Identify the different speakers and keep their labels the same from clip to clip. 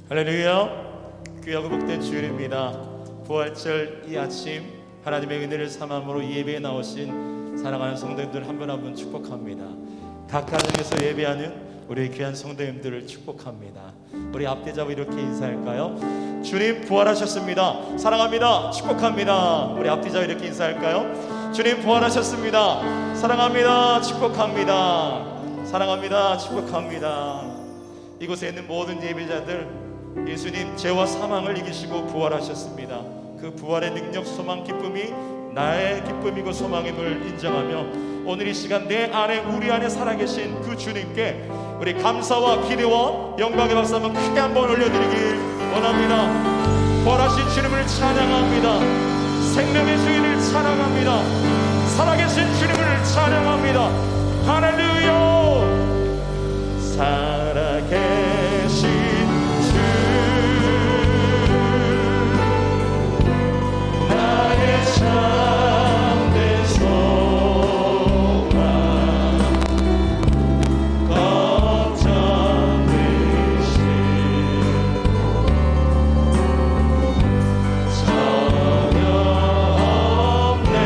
Speaker 1: 할렐루야. 귀하고 복된 주일입니다. 부활절 이 아침 하나님의 은혜를 삼함으로 예배에 나오신 사랑하는 성도님들 한 분 한 분 축복합니다. 각 가정에서 예배하는 우리 귀한 성도님들을 축복합니다. 우리 앞뒤 잡고 이렇게 인사할까요? 주님 부활하셨습니다. 사랑합니다. 축복합니다. 우리 앞뒤 잡고 이렇게 인사할까요? 주님 부활하셨습니다. 사랑합니다. 축복합니다. 사랑합니다. 축복합니다. 이곳에 있는 모든 예배자들, 예수님 죄와 사망을 이기시고 부활하셨습니다. 그 부활의 능력, 소망, 기쁨이 나의 기쁨이고 소망임을 인정하며 오늘 이 시간 내 안에, 우리 안에 살아계신 그 주님께 우리 감사와 기대와 영광의 박수 한번 크게 한번 올려드리길 원합니다. 부활하신 주님을 찬양합니다. 생명의 주인을 찬양합니다. 살아계신 주님을 찬양합니다. 할렐루야. 살아계신 주, 나의 참된 소망, 걱정 되신 전혀 없네.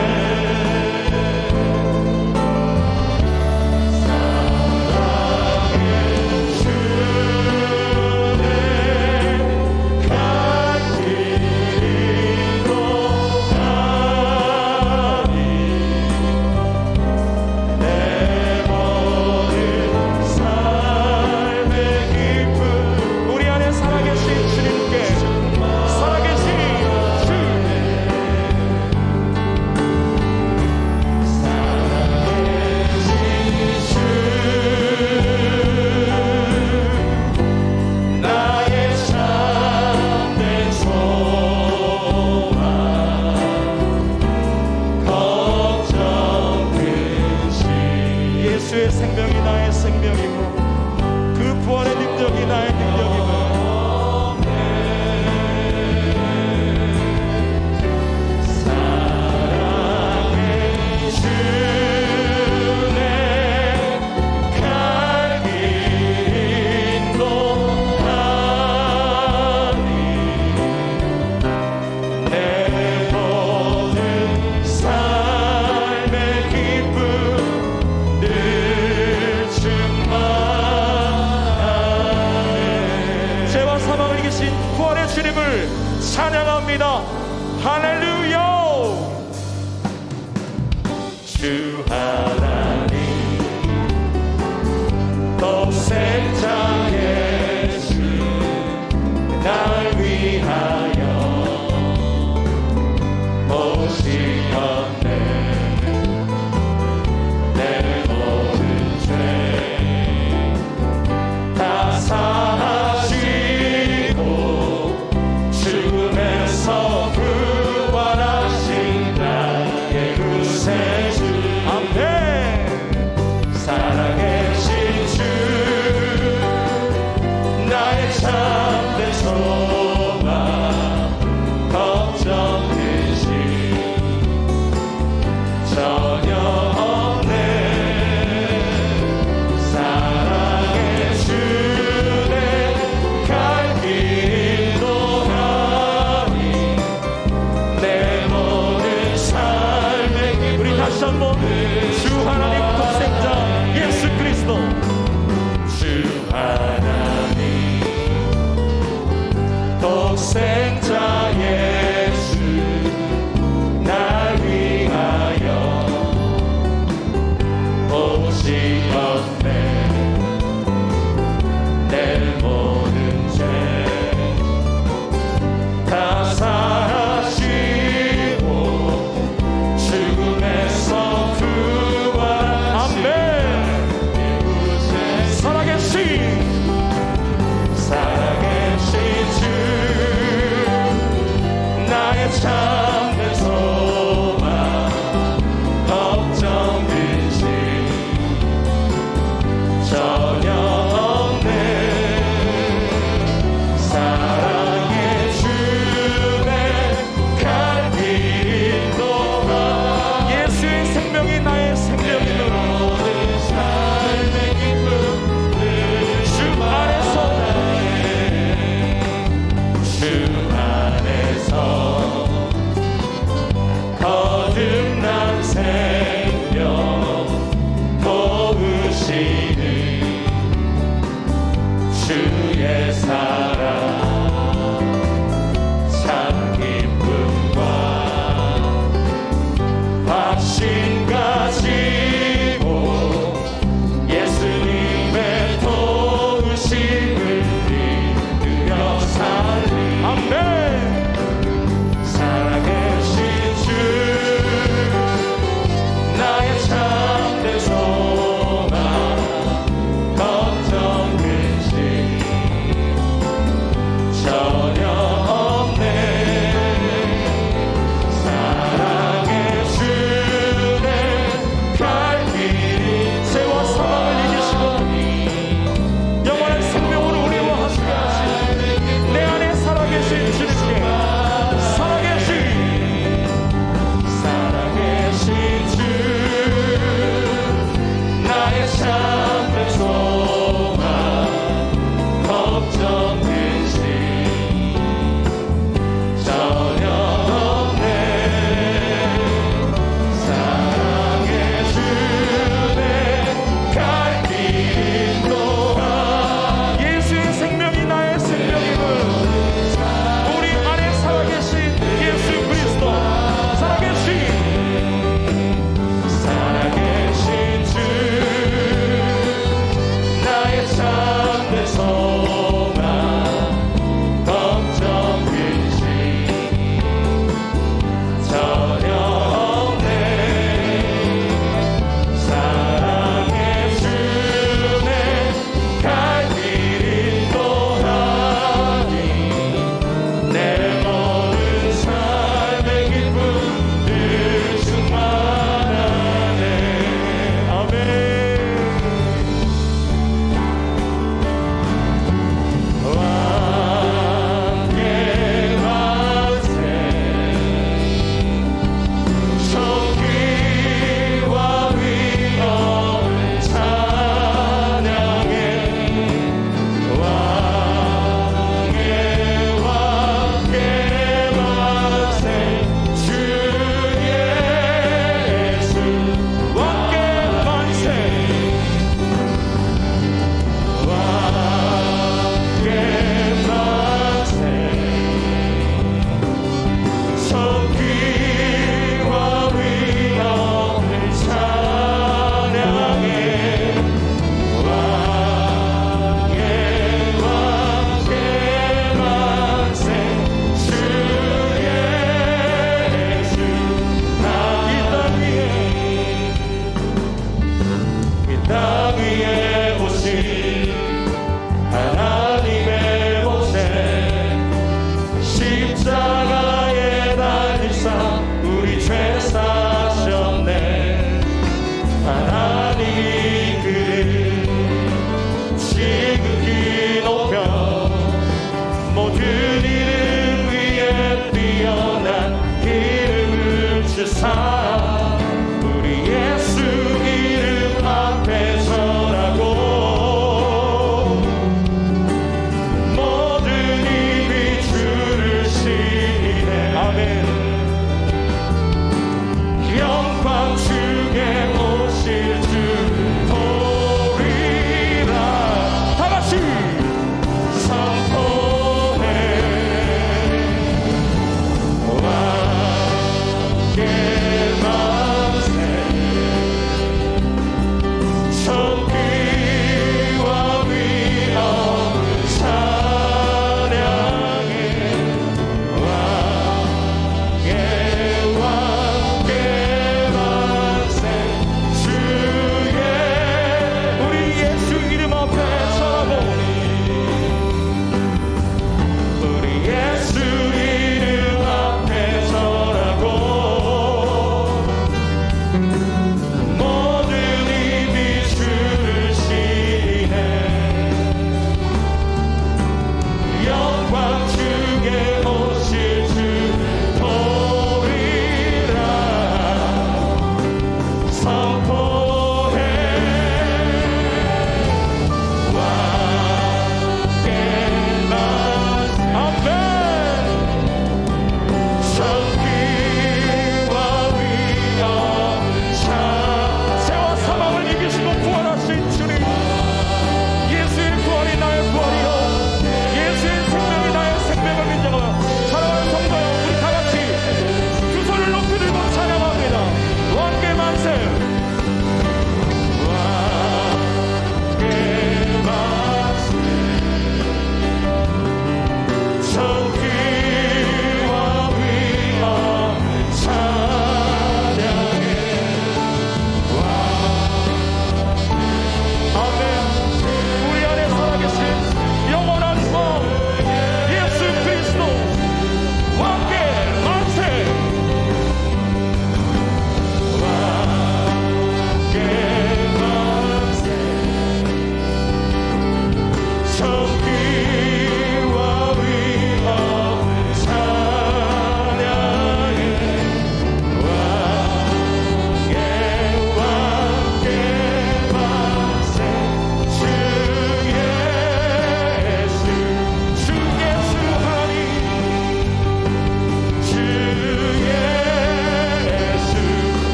Speaker 1: 예수의 생명이 나의 생명이고 그 부활의 능력이 나의 능력이고 사랑의 주내 갈 길 인도하니 내 모든 삶의 기쁨 늘 충만하네. 죄와 사망을 이기신 부활의 주님을 찬양합니다. 할렐루야. 주 하나님 독생자의 주 날 위하여 오시었네. 내 모든 죄 다 사하시고 죽음에서 부활하신 나의 구세주 아멘. 살아계신 주,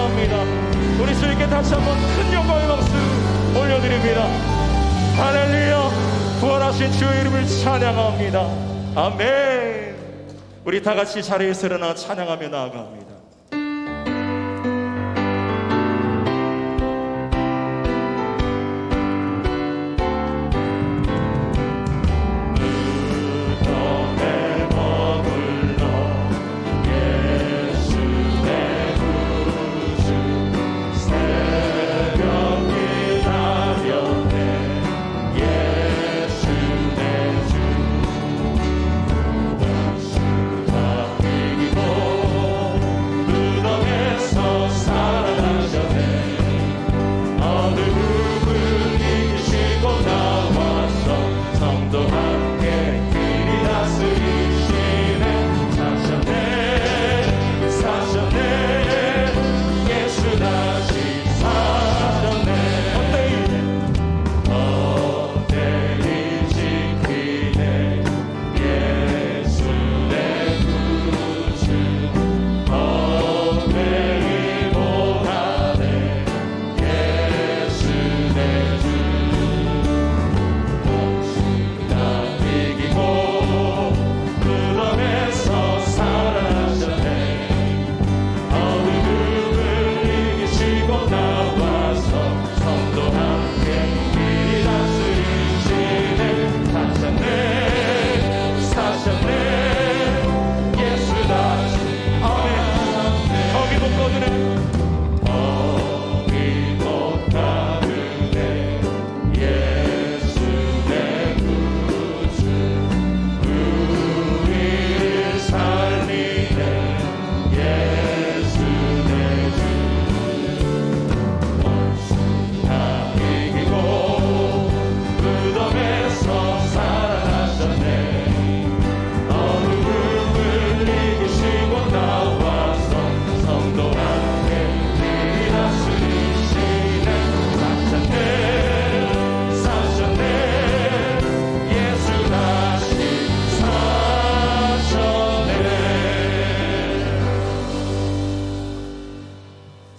Speaker 1: 찬양합니다. 우리 주님께 다시 한번 큰 영광의 박수 올려드립니다. 할렐루야. 부활하신 주의 이름을 찬양합니다. 아멘. 우리 다 같이 자리에서 일어나 찬양하며 나아갑니다.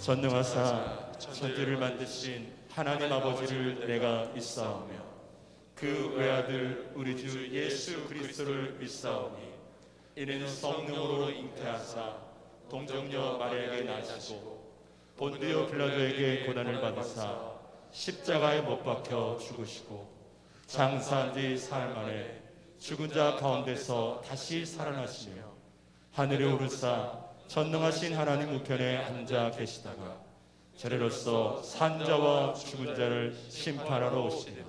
Speaker 1: 전능하사 천지를 만드신 하나님 아버지를 내가 믿사오며 그 외아들 우리 주 예수 그리스도를 믿사오니 이는 성령으로 잉태하사 동정녀 마리아에게 나시고 본디오 빌라도에게 고난을 받으사 십자가에 못 박혀 죽으시고 장사한 지 사흘 만에 죽은 자 가운데서 다시 살아나시며 하늘에 오르사 전능하신 하나님 우편에 앉아 계시다가 저리로서 산자와 죽은 자를 심판하러 오시리라.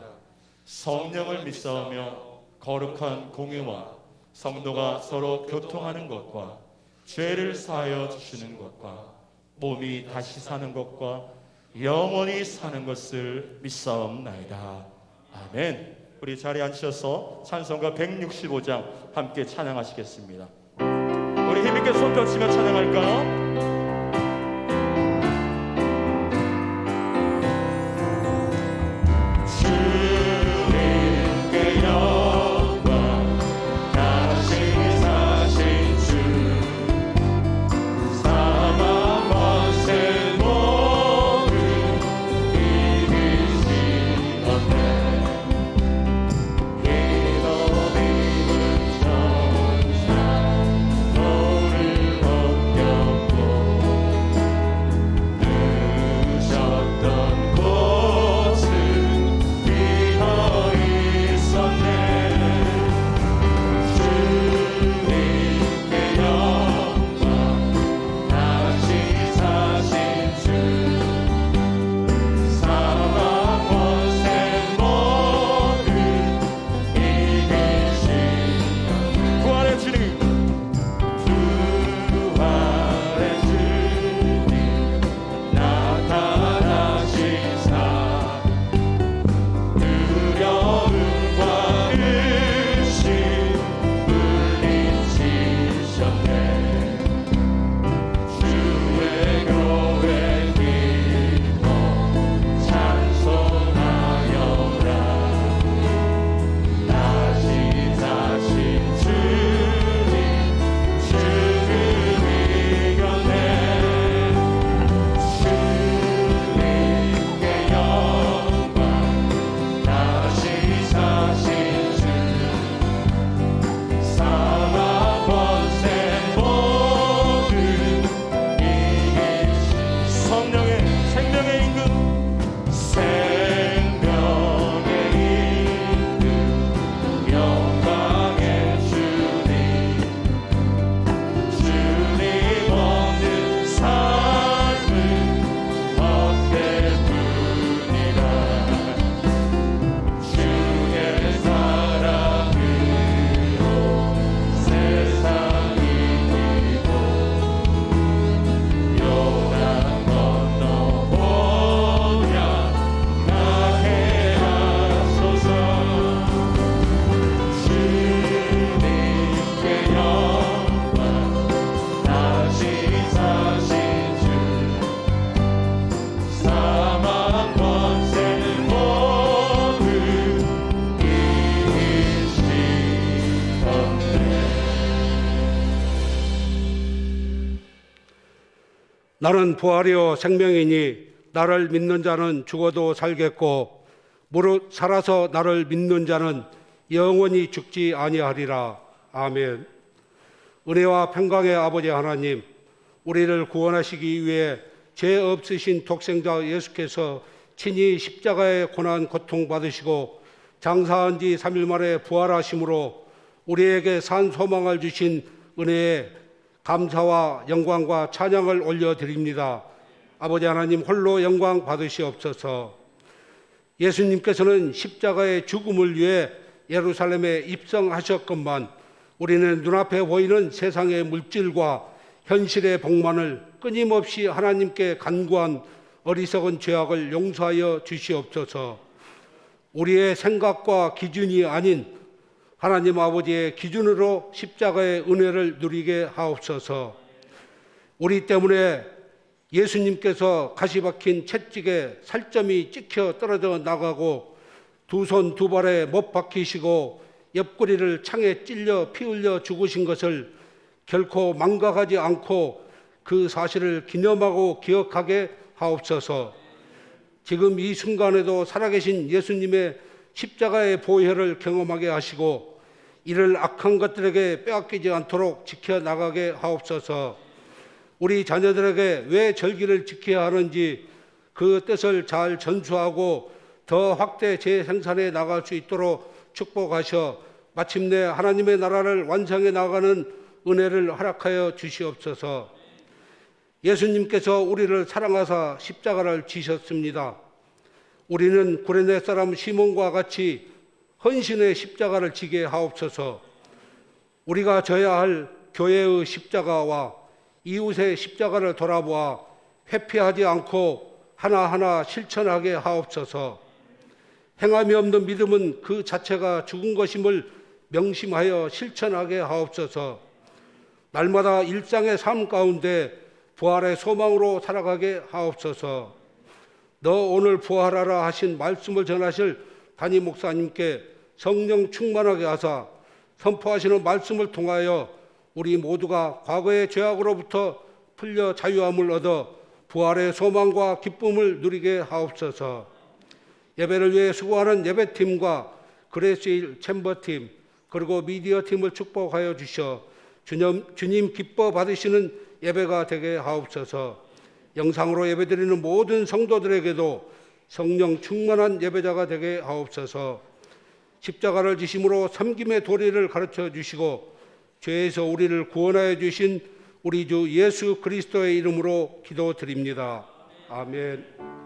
Speaker 1: 성령을 믿사오며 거룩한 공의와 성도가 서로 교통하는 것과 죄를 사하여 주시는 것과 몸이 다시 사는 것과 영원히 사는 것을 믿사옵나이다. 아멘. 우리 자리에 앉으셔서 찬송가 165장 함께 찬양하시겠습니다. 우리 힘있게 손뼉치며 찬양할까요?
Speaker 2: 너를 먹였고 나는 부활이요 생명이니 나를 믿는 자는 죽어도 살겠고 무릇 살아서 나를 믿는 자는 영원히 죽지 아니하리라. 아멘. 은혜와 평강의 아버지 하나님, 우리를 구원하시기 위해 죄 없으신 독생자 예수께서 친히 십자가의 고난 고통 받으시고 장사한 지 3일 만에 부활하심으로 우리에게 산 소망을 주신 은혜에 감사와 영광과 찬양을 올려드립니다. 아버지 하나님 홀로 영광 받으시옵소서. 예수님께서는 십자가의 죽음을 위해 예루살렘에 입성하셨건만 우리는 눈앞에 보이는 세상의 물질과 현실의 복만을 끊임없이 하나님께 간구한 어리석은 죄악을 용서하여 주시옵소서. 우리의 생각과 기준이 아닌 하나님 아버지의 기준으로 십자가의 은혜를 누리게 하옵소서. 우리 때문에 예수님께서 가시 박힌 채찍에 살점이 찍혀 떨어져 나가고 두 손 두 발에 못 박히시고 옆구리를 창에 찔려 피 흘려 죽으신 것을 결코 망각하지 않고 그 사실을 기념하고 기억하게 하옵소서. 지금 이 순간에도 살아계신 예수님의 십자가의 보혈을 경험하게 하시고 이를 악한 것들에게 빼앗기지 않도록 지켜나가게 하옵소서. 우리 자녀들에게 왜 절기를 지켜야 하는지 그 뜻을 잘 전수하고 더 확대 재생산해 나갈 수 있도록 축복하셔 마침내 하나님의 나라를 완성해 나가는 은혜를 허락하여 주시옵소서. 예수님께서 우리를 사랑하사 십자가를 지셨습니다. 우리는 구레네 사람 시몬과 같이 헌신의 십자가를 지게 하옵소서. 우리가 져야 할 교회의 십자가와 이웃의 십자가를 돌아보아 회피하지 않고 하나하나 실천하게 하옵소서. 행함이 없는 믿음은 그 자체가 죽은 것임을 명심하여 실천하게 하옵소서. 날마다 일상의 삶 가운데 부활의 소망으로 살아가게 하옵소서. 너 오늘 부활하라 하신 말씀을 전하실 담임 목사님께 성령 충만하게 하사 선포하시는 말씀을 통하여 우리 모두가 과거의 죄악으로부터 풀려 자유함을 얻어 부활의 소망과 기쁨을 누리게 하옵소서. 예배를 위해 수고하는 예배팀과 그레스일 챔버팀 그리고 미디어팀을 축복하여 주셔 주님 기뻐 받으시는 예배가 되게 하옵소서. 영상으로 예배드리는 모든 성도들에게도 성령 충만한 예배자가 되게 하옵소서. 십자가를 지심으로 섬김의 도리를 가르쳐 주시고 죄에서 우리를 구원하여 주신 우리 주 예수 그리스도의 이름으로 기도드립니다. 아멘.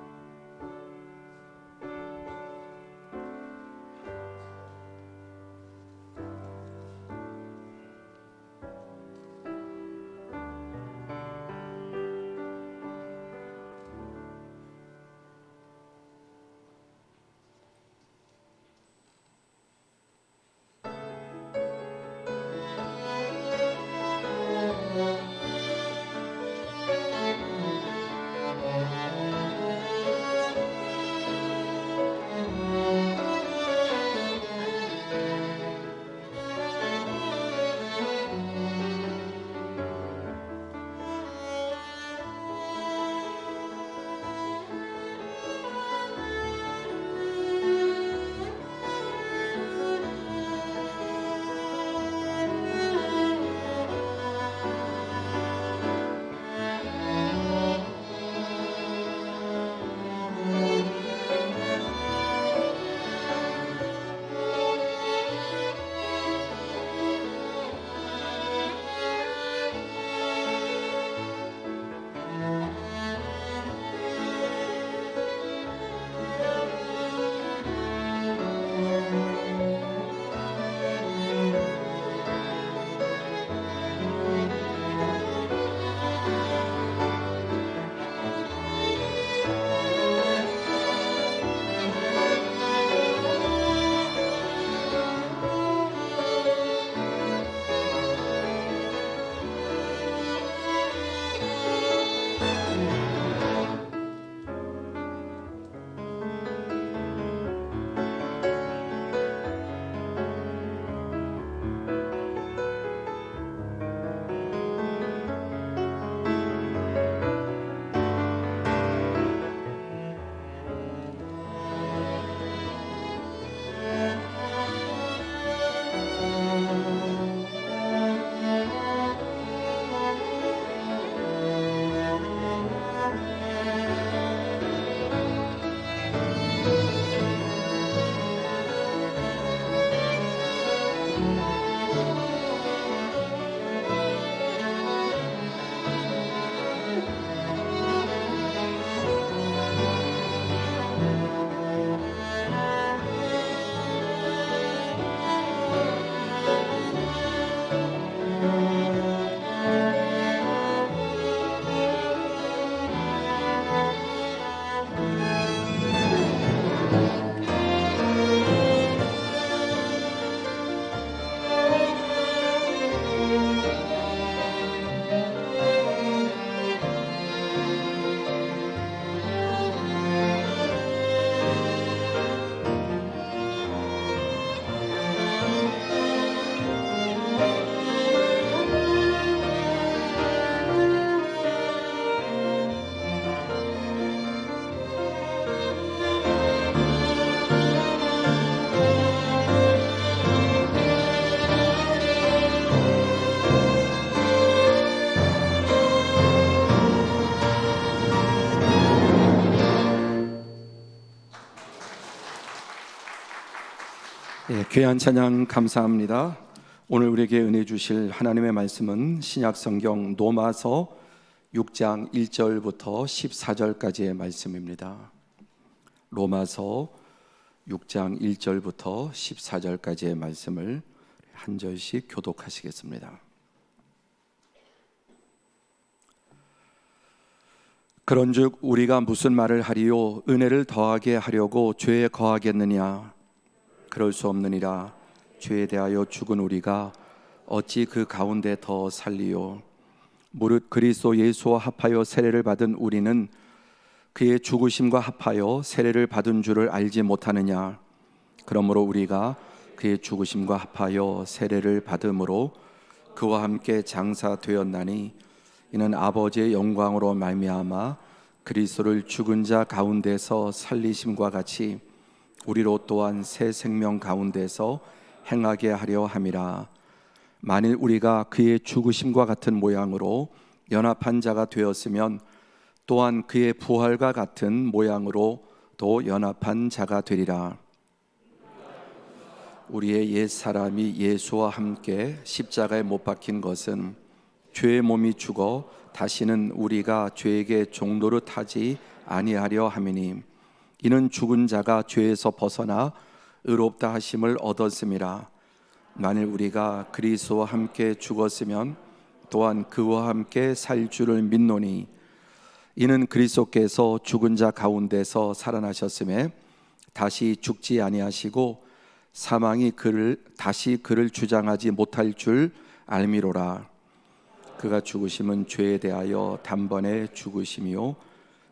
Speaker 3: 귀한 찬양 감사합니다. 오늘 우리에게 은혜 주실 하나님의 말씀은 신약 성경 로마서 6장 1절부터 14절까지의 말씀입니다. 로마서 6장 1절부터 14절까지의 말씀을 한 절씩 교독하시겠습니다. 그런즉 우리가 무슨 말을 하리요? 은혜를 더하게 하려고 죄에 거하겠느냐? 그럴 수 없느니라. 죄에 대하여 죽은 우리가 어찌 그 가운데 더 살리요? 무릇 그리스도 예수와 합하여 세례를 받은 우리는 그의 죽으심과 합하여 세례를 받은 줄을 알지 못하느냐? 그러므로 우리가 그의 죽으심과 합하여 세례를 받음으로 그와 함께 장사되었나니 이는 아버지의 영광으로 말미암아 그리스도를 죽은 자 가운데서 살리심과 같이 우리로 또한 새 생명 가운데서 행하게 하려 함이라. 만일 우리가 그의 죽으심과 같은 모양으로 연합한 자가 되었으면 또한 그의 부활과 같은 모양으로 또 연합한 자가 되리라. 우리의 옛 사람이 예수와 함께 십자가에 못 박힌 것은 죄의 몸이 죽어 다시는 우리가 죄에게 종노릇 하지 아니하려 함이니 이는 죽은 자가 죄에서 벗어나 의롭다 하심을 얻었음이라. 만일 우리가 그리스도와 함께 죽었으면 또한 그와 함께 살 줄을 믿노니 이는 그리스도께서 죽은 자 가운데서 살아나셨음에 다시 죽지 아니하시고 사망이 다시 그를 주장하지 못할 줄 알미로라. 그가 죽으심은 죄에 대하여 단번에 죽으심이요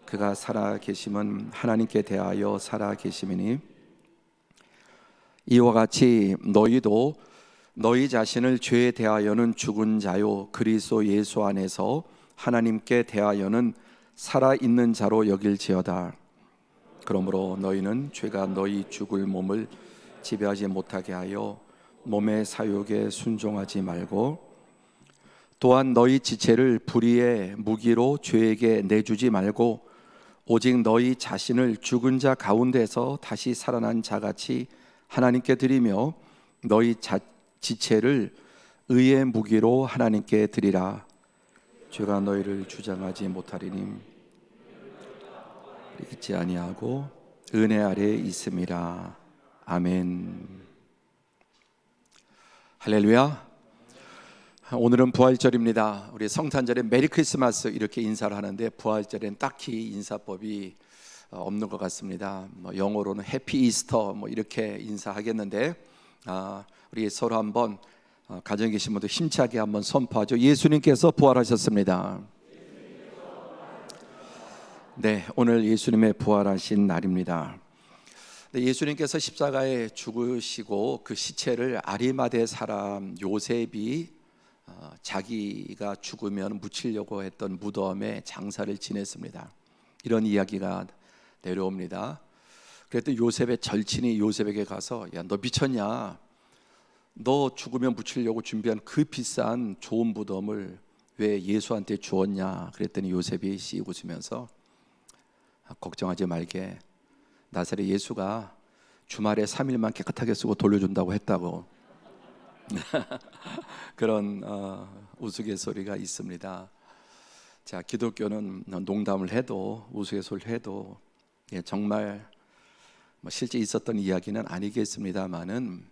Speaker 3: 그가 살아 계심은 하나님께 대하여 살아 계심이니 이와 같이 너희도 너희 자신을 죄에 대하여는 죽은 자요 그리스도 예수 안에서 하나님께 대하여는 살아 있는 자로 여길지어다. 그러므로 너희는 죄가 너희 죽을 몸을 지배하지 못하게 하여 몸의 사욕에 순종하지 말고 또한 너희 지체를 불의의 무기로 죄에게 내주지 말고 오직 너희 자신을 죽은 자 가운데서 다시 살아난 자같이 하나님께 드리며 너희 지체를 의의 무기로 하나님께 드리라. 죄가 너희를 주장하지 못하리니 잊지 아니하고 은혜 아래에 있음이라. 아멘. 할렐루야. 오늘은 부활절입니다. 우리 성탄절에 메리 크리스마스 이렇게 인사를 하는데 부활절엔 딱히 인사법이 없는 것 같습니다. 영어로는 해피 이스터 이렇게 인사하겠는데 우리 서로 한번 가정에 계신 분들 힘차게 한번 선포하죠. 예수님께서 부활하셨습니다. 네, 오늘 예수님의 부활하신 날입니다. 예수님께서 십자가에 죽으시고 그 시체를 아리마대 사람 요셉이 자기가 죽으면 묻히려고 했던 무덤에 장사를 지냈습니다. 이런 이야기가 내려옵니다. 그랬더니 요셉의 절친이 요셉에게 가서 야, 너 미쳤냐? 너 죽으면 묻히려고 준비한 그 비싼 좋은 무덤을 왜 예수한테 주었냐? 그랬더니 요셉이 씩 웃으면서 걱정하지 말게. 나사렛 예수가 주말에 3일만 깨끗하게 쓰고 돌려준다고 했다고. 그런 우스갯소리가 있습니다. 자, 기독교는 농담을 해도 우스갯소리를 해도 정말 실제 있었던 이야기는 아니겠습니다만은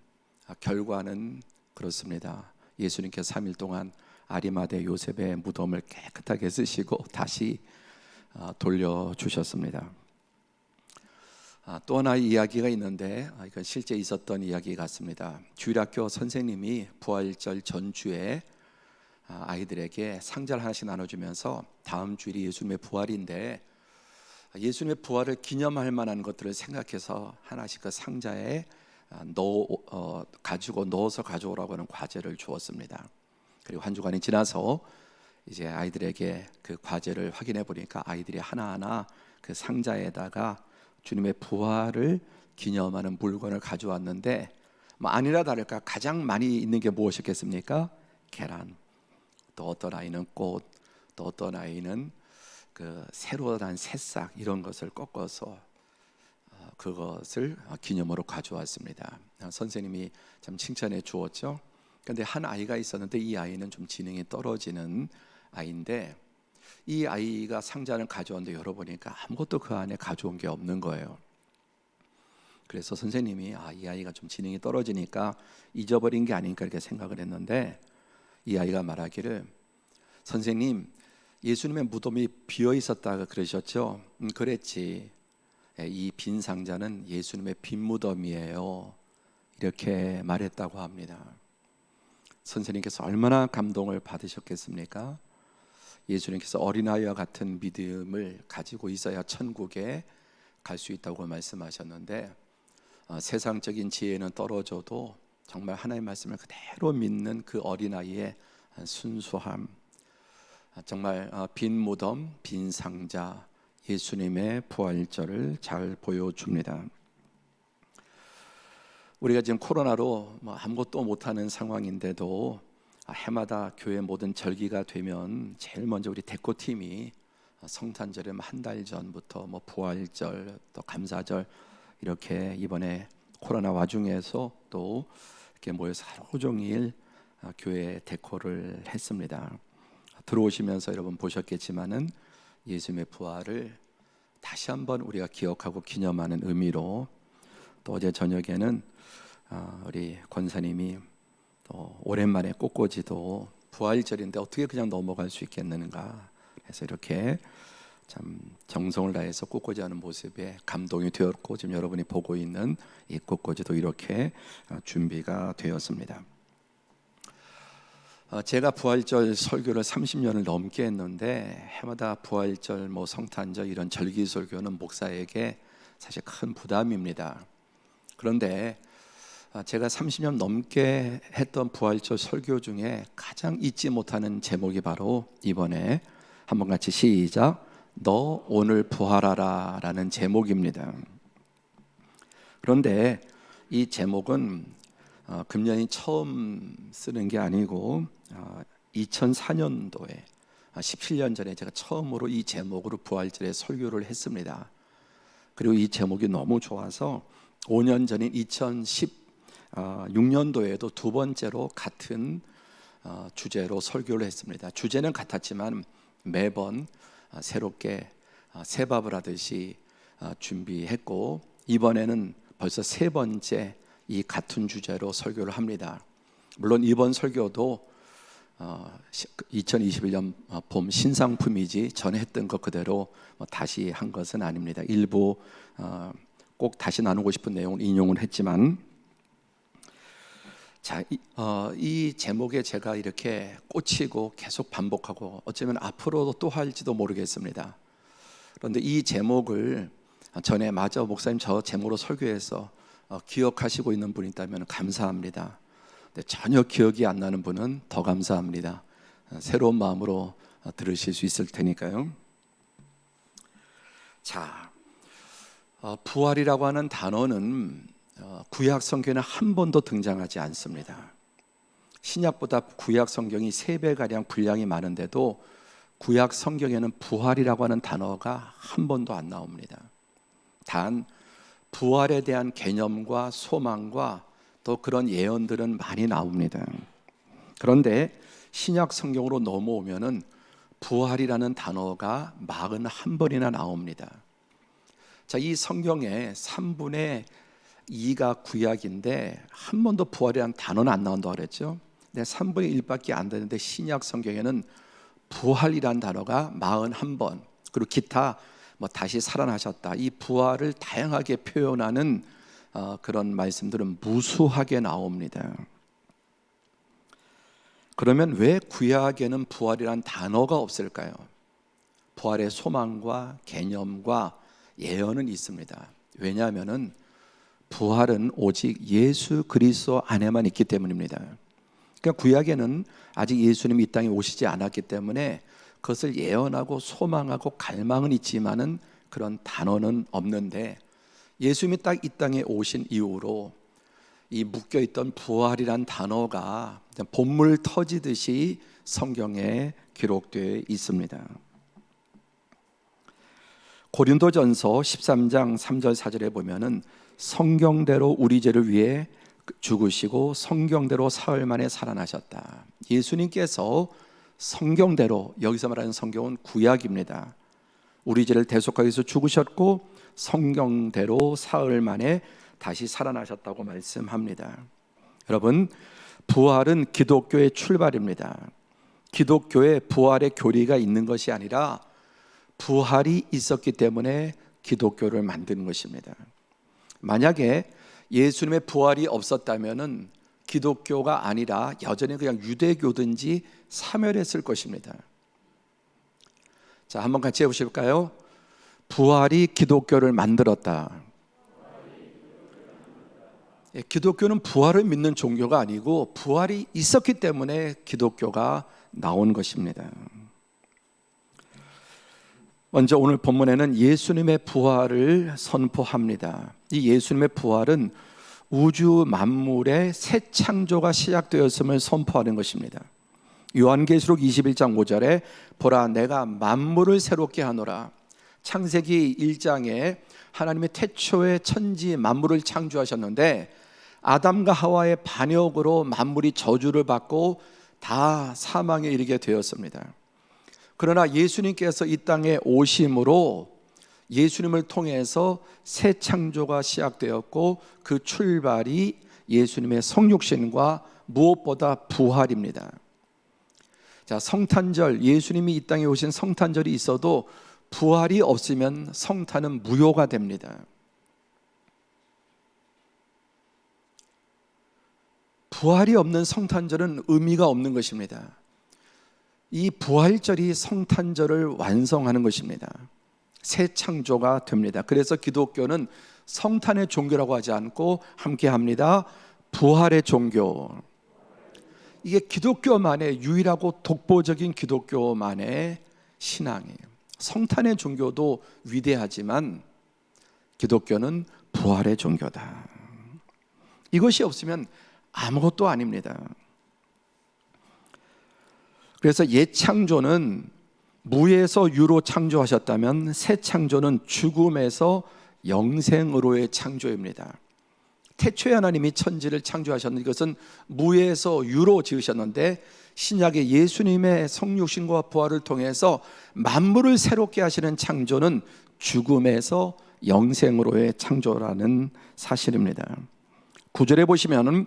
Speaker 3: 결과는 그렇습니다. 예수님께서 3일 동안 아리마대 요셉의 무덤을 깨끗하게 쓰시고 다시 돌려주셨습니다. 또 하나의 이야기가 있는데 이건 실제 있었던 이야기 같습니다. 주일학교 선생님이 부활절 전주에 아이들에게 상자를 하나씩 나눠주면서 다음 주일이 예수님의 부활인데 예수님의 부활을 기념할 만한 것들을 생각해서 하나씩 그 상자에 넣어서 가져오라고 하는 과제를 주었습니다. 그리고 한 주간이 지나서 이제 아이들에게 그 과제를 확인해 보니까 아이들이 하나하나 그 상자에다가 주님의 부활을 기념하는 물건을 가져왔는데 아니라 다를까 가장 많이 있는 게 무엇이겠습니까? 계란. 또 어떤 아이는 꽃, 또 어떤 아이는 그 새로 난 새싹 이런 것을 꺾어서 그것을 기념으로 가져왔습니다. 선생님이 참 칭찬해 주었죠. 그런데 한 아이가 있었는데 이 아이는 좀 지능이 떨어지는 아이인데 이 아이가 상자를 가져왔는데 열어보니까 아무것도 그 안에 가져온 게 없는 거예요. 그래서 선생님이 이 아이가 좀 지능이 떨어지니까 잊어버린 게 아닌가 이렇게 생각을 했는데 이 아이가 말하기를 선생님 예수님의 무덤이 비어 있었다 그러셨죠? 그랬지. 이 빈 상자는 예수님의 빈 무덤이에요. 이렇게 말했다고 합니다. 선생님께서 얼마나 감동을 받으셨겠습니까? 예수님께서 어린아이와 같은 믿음을 가지고 있어야 천국에 갈 수 있다고 말씀하셨는데 세상적인 지혜는 떨어져도 정말 하나님의 말씀을 그대로 믿는 그 어린아이의 순수함, 정말 빈 무덤, 빈 상자, 예수님의 부활절을 잘 보여줍니다. 우리가 지금 코로나로 아무것도 못하는 상황인데도 해마다 교회 모든 절기가 되면 제일 먼저 우리 대코팀이 성탄절에 한 달 전부터 부활절 또 감사절 이렇게 이번에 코로나 와중에서 또 이렇게 모여서 하루 종일 교회 데코를 했습니다. 들어오시면서 여러분 보셨겠지만은 예수님의 부활을 다시 한번 우리가 기억하고 기념하는 의미로 또 어제 저녁에는 우리 권사님이 또 오랜만에 꽃꽂이도 부활절인데 어떻게 그냥 넘어갈 수 있겠는가 해서 이렇게 참 정성을 다해서 꽃꽂이하는 모습에 감동이 되었고 지금 여러분이 보고 있는 이 꽃꽂이도 이렇게 준비가 되었습니다. 제가 부활절 설교를 30년을 넘게 했는데 해마다 부활절, 성탄절 이런 절기 설교는 목사에게 사실 큰 부담입니다. 그런데 제가 30년 넘게 했던 부활절 설교 중에 가장 잊지 못하는 제목이 바로 이번에 한번 같이 시작, 너 오늘 부활하라 라는 제목입니다. 그런데 이 제목은 금년이 처음 쓰는 게 아니고 2004년도에 17년 전에 제가 처음으로 이 제목으로 부활절에 설교를 했습니다. 그리고 이 제목이 너무 좋아서 5년 전인 2016년도에도 두 번째로 같은 주제로 설교를 했습니다. 주제는 같았지만 매번 새롭게 새밥을 하듯이 준비했고 이번에는 벌써 세 번째 이 같은 주제로 설교를 합니다. 물론 이번 설교도 2021년 봄 신상품이지 전에 했던 것 그대로 다시 한 것은 아닙니다. 일부 꼭 다시 나누고 싶은 내용을 인용을 했지만 이 제목에 제가 이렇게 꽂히고 계속 반복하고 어쩌면 앞으로도 또 할지도 모르겠습니다. 그런데 이 제목을 전에 맞아 목사님 저 제목으로 설교해서 기억하시고 있는 분이 있다면 감사합니다. 근데 전혀 기억이 안 나는 분은 더 감사합니다. 새로운 마음으로 들으실 수 있을 테니까요. 자, 부활이라고 하는 단어는 구약 성경에는 한 번도 등장하지 않습니다. 신약보다 구약 성경이 3배가량 분량이 많은데도 구약 성경에는 부활이라고 하는 단어가 한 번도 안 나옵니다. 단 부활에 대한 개념과 소망과 또 그런 예언들은 많이 나옵니다. 그런데 신약 성경으로 넘어오면은 부활이라는 단어가 41번이나 나옵니다. 자, 이 성경의 3분의 2가 구약인데 한 번도 부활이라는 단어는 안 나온다고 그랬죠. 근데 3분의 1밖에 안 되는데 신약 성경에는 부활이라는 단어가 41번 그리고 기타 다시 살아나셨다 이 부활을 다양하게 표현하는 그런 말씀들은 무수하게 나옵니다. 그러면 왜 구약에는 부활이란 단어가 없을까요? 부활의 소망과 개념과 예언은 있습니다. 왜냐하면은 부활은 오직 예수 그리스도 안에만 있기 때문입니다. 그러니까 구약에는 아직 예수님이 이 땅에 오시지 않았기 때문에 그것을 예언하고 소망하고 갈망은 있지만은 그런 단어는 없는데 예수님이 딱 이 땅에 오신 이후로 이 묶여있던 부활이란 단어가 본물 터지듯이 성경에 기록되어 있습니다. 고린도전서 13장 3절 4절에 보면은 성경대로 우리 죄를 위해 죽으시고 성경대로 사흘 만에 살아나셨다. 예수님께서 성경대로, 여기서 말하는 성경은 구약입니다. 우리 죄를 대속하기 위해서 죽으셨고 성경대로 사흘 만에 다시 살아나셨다고 말씀합니다. 여러분, 부활은 기독교의 출발입니다. 기독교에 부활의 교리가 있는 것이 아니라 부활이 있었기 때문에 기독교를 만드는 것입니다. 만약에 예수님의 부활이 없었다면은 기독교가 아니라 여전히 그냥 유대교든지 사멸했을 것입니다. 자, 한번 같이 해보실까요? 부활이 기독교를 만들었다. 기독교는 부활을 믿는 종교가 아니고 부활이 있었기 때문에 기독교가 나온 것입니다. 먼저 오늘 본문에는 예수님의 부활을 선포합니다. 이 예수님의 부활은 우주 만물의 새 창조가 시작되었음을 선포하는 것입니다. 요한계시록 21장 5절에 보라 내가 만물을 새롭게 하노라. 창세기 1장에 하나님이 태초에 천지 만물을 창조하셨는데 아담과 하와의 반역으로 만물이 저주를 받고 다 사망에 이르게 되었습니다. 그러나 예수님께서 이 땅에 오심으로 예수님을 통해서 새 창조가 시작되었고 그 출발이 예수님의 성육신과 무엇보다 부활입니다. 자, 성탄절, 예수님이 이 땅에 오신 성탄절이 있어도 부활이 없으면 성탄은 무효가 됩니다. 부활이 없는 성탄절은 의미가 없는 것입니다. 이 부활절이 성탄절을 완성하는 것입니다. 새 창조가 됩니다. 그래서 기독교는 성탄의 종교라고 하지 않고 함께 합니다. 부활의 종교. 이게 기독교만의 유일하고 독보적인 기독교만의 신앙이에요. 성탄의 종교도 위대하지만 기독교는 부활의 종교다. 이것이 없으면 아무것도 아닙니다. 그래서 옛 창조는 무에서 유로 창조하셨다면 새 창조는 죽음에서 영생으로의 창조입니다. 태초에 하나님이 천지를 창조하셨는데 이것은 무에서 유로 지으셨는데 신약의 예수님의 성육신과 부활을 통해서 만물을 새롭게 하시는 창조는 죽음에서 영생으로의 창조라는 사실입니다. 9절에 보시면은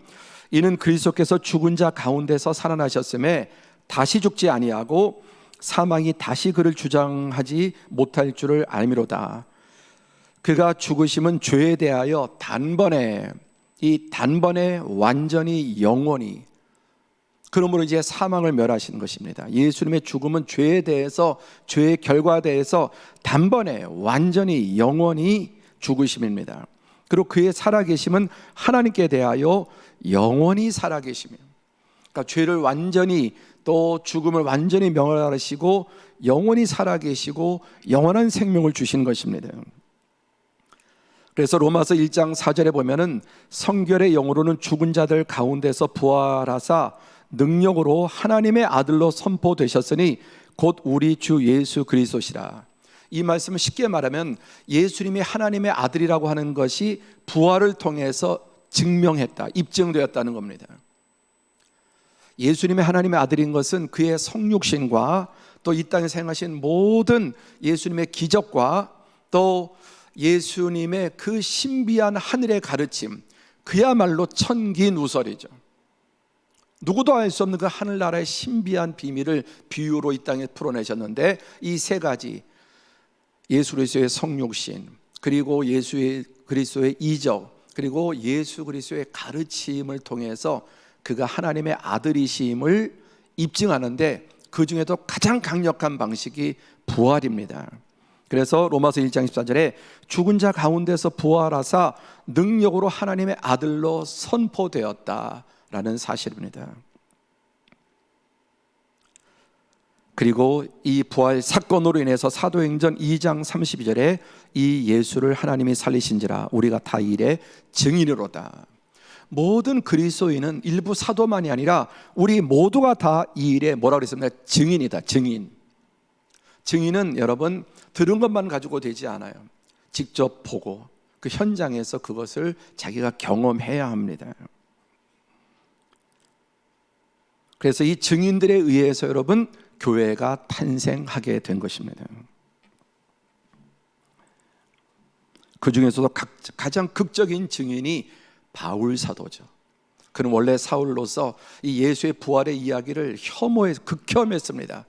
Speaker 3: 이는 그리스도께서 죽은 자 가운데서 살아나셨음에 다시 죽지 아니하고 사망이 다시 그를 주장하지 못할 줄을 알미로다. 그가 죽으심은 죄에 대하여 단번에, 이 단번에 완전히 영원히, 그러므로 이제 사망을 멸하시는 것입니다. 예수님의 죽음은 죄에 대해서, 죄의 결과에 대해서 단번에 완전히 영원히 죽으심입니다. 그리고 그의 살아계심은 하나님께 대하여 영원히 살아계심이에요. 그러니까 죄를 완전히, 또 죽음을 완전히 멸하시고 영원히 살아계시고 영원한 생명을 주신 것입니다. 그래서 로마서 1장 4절에 보면은 성결의 영으로는 죽은 자들 가운데서 부활하사 능력으로 하나님의 아들로 선포되셨으니 곧 우리 주 예수 그리스도시라. 이 말씀을 쉽게 말하면 예수님이 하나님의 아들이라고 하는 것이 부활을 통해서 증명했다, 입증되었다는 겁니다. 예수님의 하나님의 아들인 것은 그의 성육신과 또 이 땅에 행하신 모든 예수님의 기적과 또 예수님의 그 신비한 하늘의 가르침, 그야말로 천기누설이죠. 누구도 알 수 없는 그 하늘나라의 신비한 비밀을 비유로 이 땅에 풀어내셨는데 이 세 가지, 예수 그리스도의 성육신, 그리고 예수 그리스도의 이적, 그리고 예수 그리스도의 가르침을 통해서 그가 하나님의 아들이심을 입증하는데 그 중에도 가장 강력한 방식이 부활입니다. 그래서 로마서 1장 14절에 죽은 자 가운데서 부활하사 능력으로 하나님의 아들로 선포되었다라는 사실입니다. 그리고 이 부활 사건으로 인해서 사도행전 2장 32절에 이 예수를 하나님이 살리신지라 우리가 다 이에 증인으로다. 모든 그리스도인은 일부 사도만이 아니라 우리 모두가 다 이 일에 뭐라고 그랬습니까? 증인이다. 증인. 증인은 여러분 들은 것만 가지고 되지 않아요. 직접 보고 그 현장에서 그것을 자기가 경험해야 합니다. 그래서 이 증인들에 의해서 여러분 교회가 탄생하게 된 것입니다. 그 중에서도 가장 극적인 증인이 바울 사도죠. 그는 원래 사울로서 이 예수의 부활의 이야기를 극혐했습니다.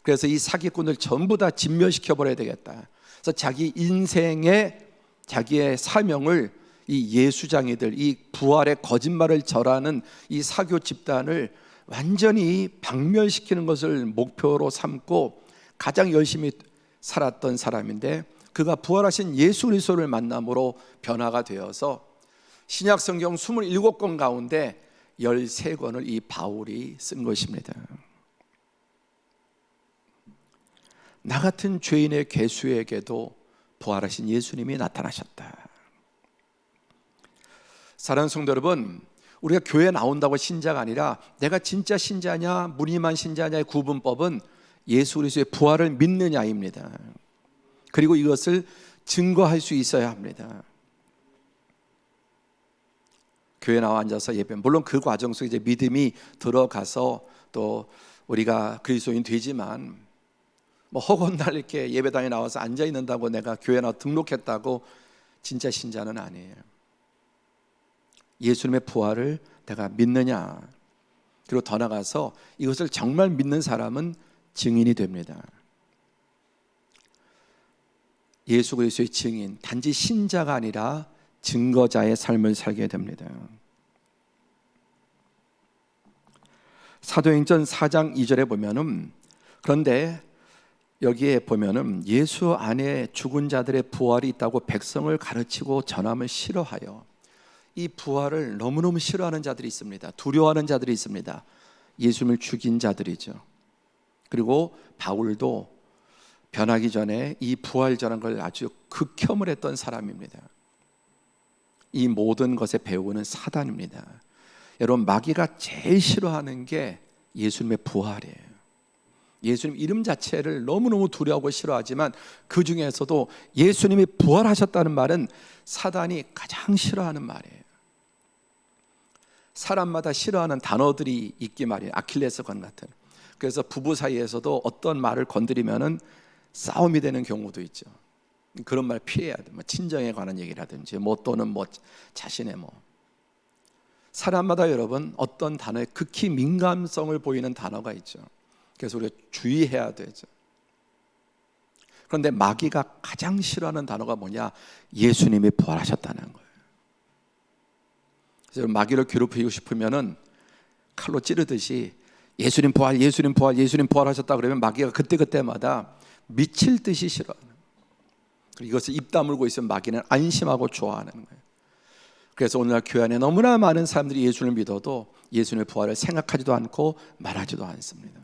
Speaker 3: 그래서 이 사기꾼을 전부 다 진멸시켜 버려야 되겠다. 그래서 자기 인생의 자기의 사명을 이 예수장이들, 이 부활의 거짓말을 절하는 이 사교 집단을 완전히 박멸시키는 것을 목표로 삼고 가장 열심히 살았던 사람인데, 그가 부활하신 예수 그리스도를 만남으로 변화가 되어서 신약 성경 27권 가운데 13권을 이 바울이 쓴 것입니다. 나 같은 죄인의 괴수에게도 부활하신 예수님이 나타나셨다. 사랑하는 성도 여러분, 우리가 교회에 나온다고 신자가 아니라 내가 진짜 신자냐 무늬만 신자냐의 구분법은 예수 그리스도의 부활을 믿느냐입니다. 그리고 이것을 증거할 수 있어야 합니다. 교회에 나와 앉아서 예배, 물론 그 과정 속에 이제 믿음이 들어가서 또 우리가 그리스도인 되지만, 뭐 허건날 이렇게 예배당에 나와서 앉아 있는다고 내가 교회에 나와 등록했다고 진짜 신자는 아니에요. 예수님의 부활을 내가 믿느냐, 그리고 더 나아가서 이것을 정말 믿는 사람은 증인이 됩니다. 예수 그리스도의 증인, 단지 신자가 아니라 증거자의 삶을 살게 됩니다. 사도행전 4장 2절에 보면은, 그런데 여기에 보면은 예수 안에 죽은 자들의 부활이 있다고 백성을 가르치고 전함을 싫어하여, 이 부활을 너무너무 싫어하는 자들이 있습니다. 두려워하는 자들이 있습니다. 예수님을 죽인 자들이죠. 그리고 바울도 변하기 전에 이 부활전한 걸 아주 극혐을 했던 사람입니다. 이 모든 것의 배후는 사단입니다. 여러분, 마귀가 제일 싫어하는 게 예수님의 부활이에요. 예수님 이름 자체를 너무너무 두려워하고 싫어하지만 그 중에서도 예수님이 부활하셨다는 말은 사단이 가장 싫어하는 말이에요. 사람마다 싫어하는 단어들이 있기 마련이에요. 아킬레스건 같은. 그래서 부부 사이에서도 어떤 말을 건드리면은 싸움이 되는 경우도 있죠. 그런 말 피해야 돼. 뭐 친정에 관한 얘기라든지 뭐 또는 뭐 자신의 뭐. 사람마다 여러분 어떤 단어에 극히 민감성을 보이는 단어가 있죠. 그래서 우리가 주의해야 되죠. 그런데 마귀가 가장 싫어하는 단어가 뭐냐? 예수님이 부활하셨다는 거예요. 그래서 마귀를 괴롭히고 싶으면은 칼로 찌르듯이 예수님 부활, 예수님 부활, 예수님 부활하셨다 그러면 마귀가 그때그때마다 미칠 듯이 싫어하는 거예요. 그리고 이것을 입 다물고 있으면 마귀는 안심하고 좋아하는 거예요. 그래서 오늘날 교회 안에 너무나 많은 사람들이 예수를 믿어도 예수님의 부활을 생각하지도 않고 말하지도 않습니다.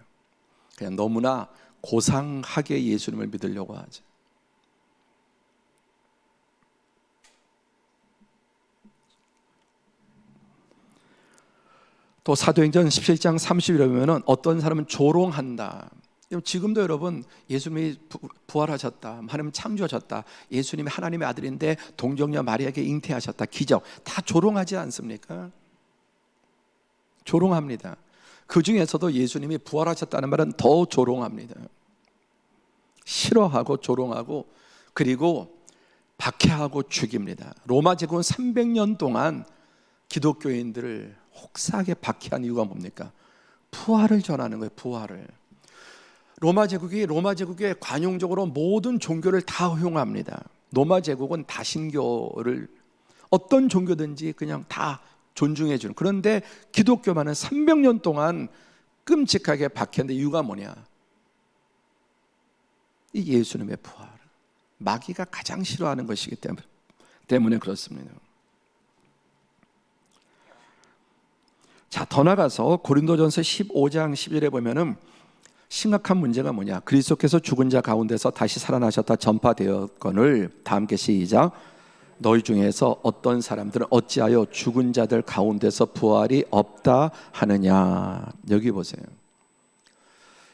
Speaker 3: 그냥 너무나 고상하게 예수님을 믿으려고 하죠. 또 사도행전 17장 30절에 보면은 어떤 사람은 조롱한다. 지금도 여러분 예수님이 부활하셨다, 하나님 창조하셨다, 예수님이 하나님의 아들인데 동정녀 마리아에게 잉태하셨다, 기적, 다 조롱하지 않습니까? 조롱합니다. 그 중에서도 예수님이 부활하셨다는 말은 더 조롱합니다. 싫어하고 조롱하고 그리고 박해하고 죽입니다. 로마 제국은 300년 동안 기독교인들을 혹사하게 박해한 이유가 뭡니까? 부활을 전하는 거예요. 부활을. 로마 제국에 관용적으로 모든 종교를 다 허용합니다. 로마 제국은 다신교를 어떤 종교든지 그냥 다 존중해 주는. 그런데 기독교만은 300년 동안 끔찍하게 박해했는데 이유가 뭐냐? 이 예수님의 부활. 마귀가 가장 싫어하는 것이기 때문에 그렇습니다. 자, 더 나가서 고린도전서 15장 11절에 보면은 심각한 문제가 뭐냐? 그리스도께서 죽은 자 가운데서 다시 살아나셨다 전파되었거늘, 다 함께 시작. 너희 중에서 어떤 사람들은 어찌하여 죽은 자들 가운데서 부활이 없다 하느냐? 여기 보세요.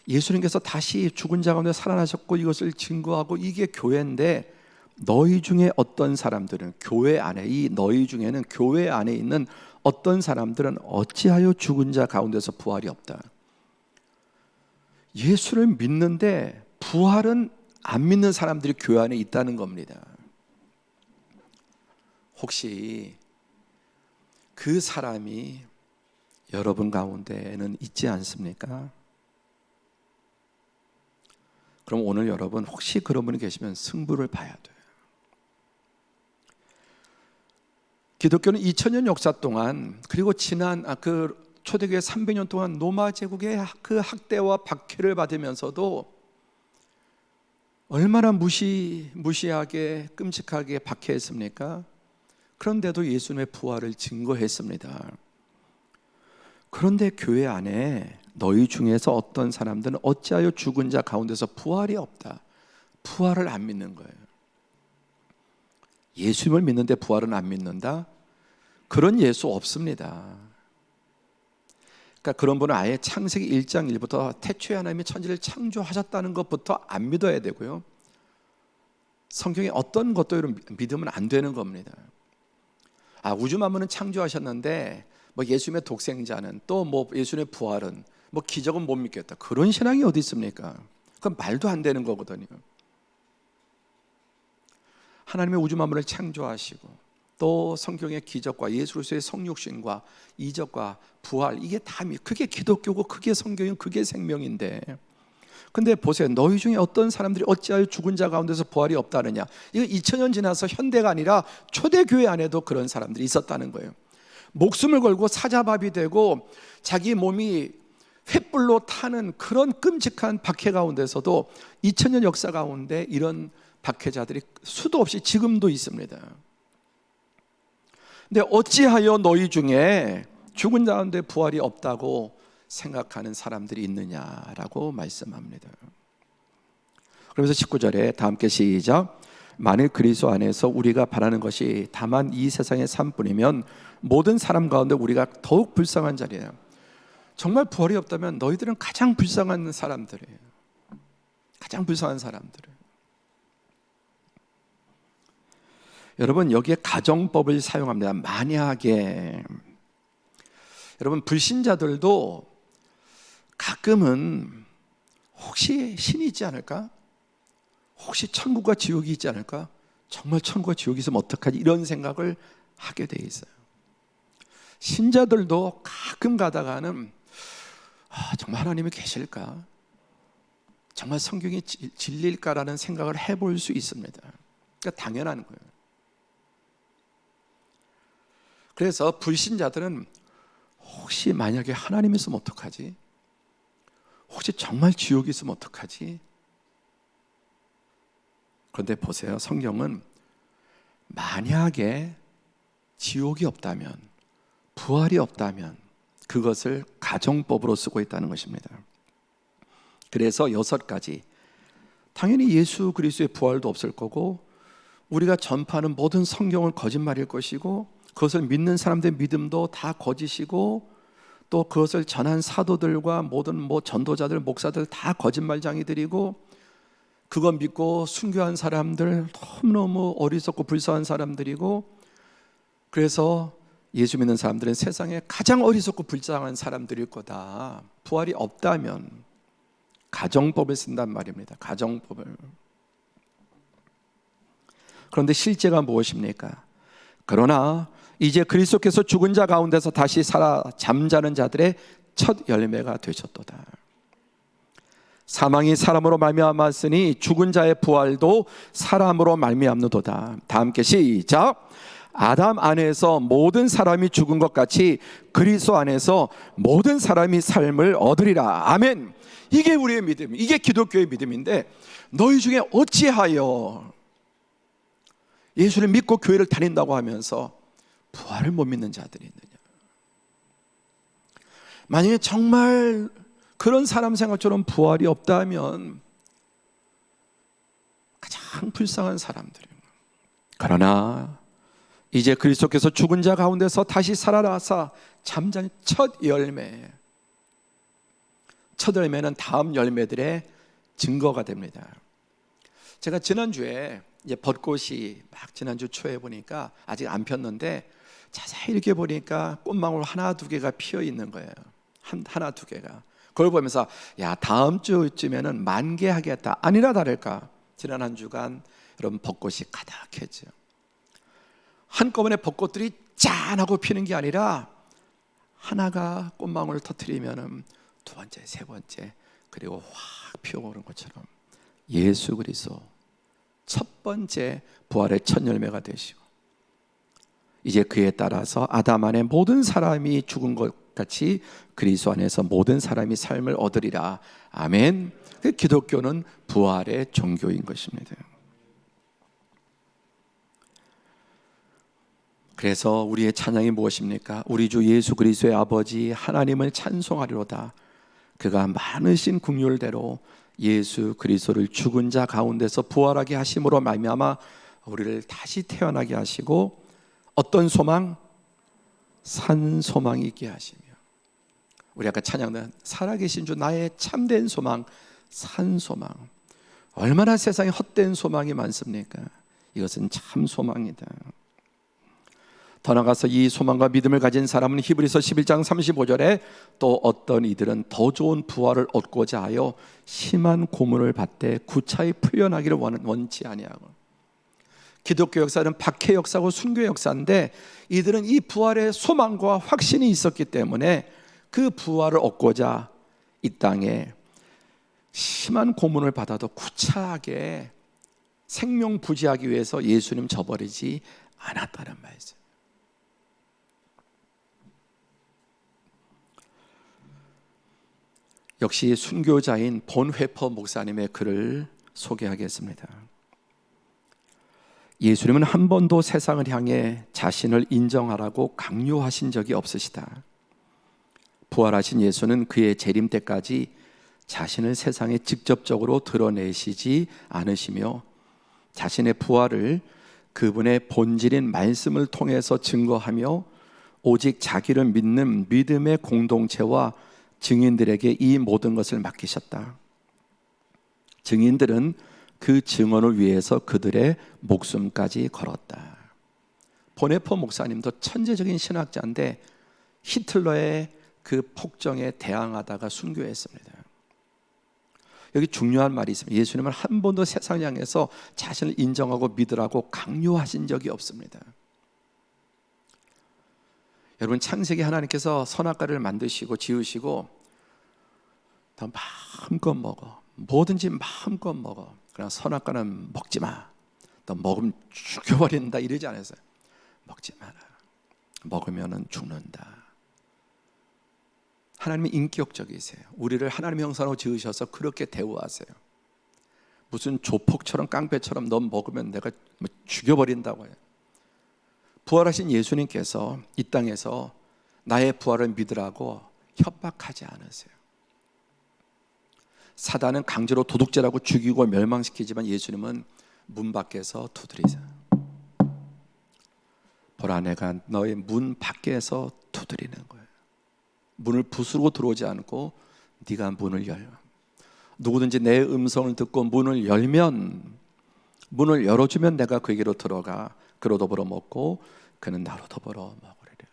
Speaker 3: 예수님께서 다시 죽은 자 가운데 살아나셨고 이것을 증거하고 이게 교회인데, 너희 중에 어떤 사람들은, 교회 안에, 이 너희 중에는 교회 안에 있는 어떤 사람들은 어찌하여 죽은 자 가운데서 부활이 없다. 예수를 믿는데 부활은 안 믿는 사람들이 교회 안에 있다는 겁니다. 혹시 그 사람이 여러분 가운데에는 있지 않습니까? 그럼 오늘 여러분 혹시 그런 분이 계시면 승부를 봐야 돼요. 기독교는 2000년 역사 동안, 그리고 지난 초대교회 300년 동안 로마 제국의 그 학대와 박해를 받으면서도 얼마나 무시하게 끔찍하게 박해했습니까? 그런데도 예수님의 부활을 증거했습니다. 그런데 교회 안에 너희 중에서 어떤 사람들은 어찌하여 죽은 자 가운데서 부활이 없다. 부활을 안 믿는 거예요. 예수님을 믿는데 부활은 안 믿는다? 그런 예수 없습니다. 그러니까 그런 분은 아예 창세기 1장 1부터 태초에 하나님이 천지를 창조하셨다는 것부터 안 믿어야 되고요. 성경에 어떤 것도 믿으면 안 되는 겁니다. 우주 만물은 창조하셨는데 뭐 예수님의 독생자는, 또 뭐 예수님의 부활은, 뭐 기적은 못 믿겠다. 그런 신앙이 어디 있습니까? 그건 말도 안 되는 거거든요. 하나님의 우주 만물을 창조하시고 또 성경의 기적과 예수 그리스도의 성육신과 이적과 부활, 이게 다 그게 기독교고 그게 성경이고 그게 생명인데, 근데 보세요. 너희 중에 어떤 사람들이 어찌하여 죽은 자 가운데서 부활이 없다느냐. 이거 2000년 지나서 현대가 아니라 초대교회 안에도 그런 사람들이 있었다는 거예요. 목숨을 걸고 사자밥이 되고 자기 몸이 횃불로 타는 그런 끔찍한 박해 가운데서도 2000년 역사 가운데 이런 박해자들이 수도 없이 지금도 있습니다. 근데 어찌하여 너희 중에 죽은 자 가운데 부활이 없다고 생각하는 사람들이 있느냐라고 말씀합니다. 그러면서 19절에 다 함께 시작. 만일 그리스도 안에서 우리가 바라는 것이 다만 이 세상의 삶뿐이면 모든 사람 가운데 우리가 더욱 불쌍한 자리예요. 정말 부활이 없다면 너희들은 가장 불쌍한 사람들이에요. 가장 불쌍한 사람들이에요. 여러분, 여기에 가정법을 사용합니다. 만약에, 여러분, 불신자들도 가끔은 혹시 신이 있지 않을까? 혹시 천국과 지옥이 있지 않을까? 정말 천국과 지옥이 있으면 어떡하지? 이런 생각을 하게 돼 있어요. 신자들도 가끔 가다가는 정말 하나님이 계실까? 정말 성경이 진리일까라는 생각을 해볼 수 있습니다. 그러니까 당연한 거예요. 그래서 불신자들은 혹시 만약에 하나님이 있으면 어떡하지? 혹시 정말 지옥이 있으면 어떡하지? 그런데 보세요. 성경은 만약에 지옥이 없다면, 부활이 없다면 그것을 가정법으로 쓰고 있다는 것입니다. 그래서 6가지, 당연히 예수 그리스도의 부활도 없을 거고, 우리가 전파하는 모든 성경은 거짓말일 것이고, 그것을 믿는 사람들의 믿음도 다 거짓이고, 또 그것을 전한 사도들과 모든 전도자들, 목사들 다 거짓말쟁이들이고, 그거 믿고 순교한 사람들 너무너무 어리석고 불쌍한 사람들이고, 그래서 예수 믿는 사람들은 세상에 가장 어리석고 불쌍한 사람들일 거다. 부활이 없다면 가정법을 쓴단 말입니다. 가정법을. 그런데 실제가 무엇입니까? 그러나 이제 그리스도께서 죽은 자 가운데서 다시 살아 잠자는 자들의 첫 열매가 되셨도다. 사망이 사람으로 말미암았으니 죽은 자의 부활도 사람으로 말미암노도다. 다 함께 시작. 아담 안에서 모든 사람이 죽은 것 같이 그리스도 안에서 모든 사람이 삶을 얻으리라. 아멘. 이게 우리의 믿음, 이게 기독교의 믿음인데, 너희 중에 어찌하여 예수를 믿고 교회를 다닌다고 하면서 부활을 못 믿는 자들이 있느냐. 만약에 정말 그런 사람 생각처럼 부활이 없다면 가장 불쌍한 사람들이에요. 그러나 이제 그리스도께서 죽은 자 가운데서 다시 살아나사 잠자는 첫 열매, 첫 열매는 다음 열매들의 증거가 됩니다. 제가 지난주에 이제 벚꽃이 막 지난주 초에 보니까 아직 안 폈는데 자세히 이렇게 보니까 꽃망울 하나 두 개가 피어 있는 거예요. 하나 두 개가. 그걸 보면서 야, 다음 주쯤에는 만개하겠다. 아니나 다를까 지난 한 주간 여러분 벚꽃이 가득했죠. 한꺼번에 벚꽃들이 짠하고 피는 게 아니라 하나가 꽃망울을 터뜨리면은 두 번째, 세 번째, 그리고 확 피어오르는 것처럼 예수 그리스도 첫 번째 부활의 첫 열매가 되시고, 이제 그에 따라서 아담 안에 모든 사람이 죽은 것 같이 그리스도 안에서 모든 사람이 삶을 얻으리라. 아멘. 그 기독교는 부활의 종교인 것입니다. 그래서 우리의 찬양이 무엇입니까? 우리 주 예수 그리스도의 아버지 하나님을 찬송하리로다. 그가 많으신 긍휼대로 예수 그리스도를 죽은 자 가운데서 부활하게 하심으로 말미암아 우리를 다시 태어나게 하시고, 어떤 소망? 산 소망이 있게 하시며, 우리 아까 찬양된 살아계신 주 나의 참된 소망, 산 소망. 얼마나 세상에 헛된 소망이 많습니까? 이것은 참 소망이다. 더 나아가서 이 소망과 믿음을 가진 사람은 히브리서 11장 35절에 또 어떤 이들은 더 좋은 부활을 얻고자 하여 심한 고문을 받되 구차히 풀려나기를 원치 아니하고. 기독교 역사는 박해 역사고 순교 역사인데 이들은 이 부활의 소망과 확신이 있었기 때문에 그 부활을 얻고자 이 땅에 심한 고문을 받아도 구차하게 생명 부지하기 위해서 예수님 저버리지 않았다는 말이죠. 역시 순교자인 본회퍼 목사님의 글을 소개하겠습니다. 예수님은 한 번도 세상을 향해 자신을 인정하라고 강요하신 적이 없으시다. 부활하신 예수는 그의 재림 때까지 자신을 세상에 직접적으로 드러내시지 않으시며 자신의 부활을 그분의 본질인 말씀을 통해서 증거하며 오직 자기를 믿는 믿음의 공동체와 증인들에게 이 모든 것을 맡기셨다. 증인들은 그 증언을 위해서 그들의 목숨까지 걸었다. 보네퍼 목사님도 천재적인 신학자인데 히틀러의 그 폭정에 대항하다가 순교했습니다. 여기 중요한 말이 있습니다. 예수님은 한 번도 세상을 향해서 자신을 인정하고 믿으라고 강요하신 적이 없습니다. 여러분, 창세기 하나님께서 선악과를 만드시고 지으시고 더 마음껏 먹어, 뭐든지 마음껏 먹어, 그러나 선악과는 먹지 마, 너 먹으면 죽여버린다 이러지 않았어요. 먹지 마라, 먹으면 죽는다. 하나님은 인격적이세요. 우리를 하나님의 형상으로 지으셔서 그렇게 대우하세요. 무슨 조폭처럼 깡패처럼 너 먹으면 내가 죽여버린다고 해요. 부활하신 예수님께서 이 땅에서 나의 부활을 믿으라고 협박하지 않으세요. 사단은 강제로 도둑질하고 죽이고 멸망시키지만 예수님은 문 밖에서 두드리세요. 보라, 내가 너의 문 밖에서 두드리는 거예요. 문을 부수고 들어오지 않고 네가 문을 열어. 누구든지 내 음성을 듣고 문을 열면, 문을 열어주면 내가 그에게로 들어가 그로 더불어 먹고 그는 나로 더불어 먹으리라.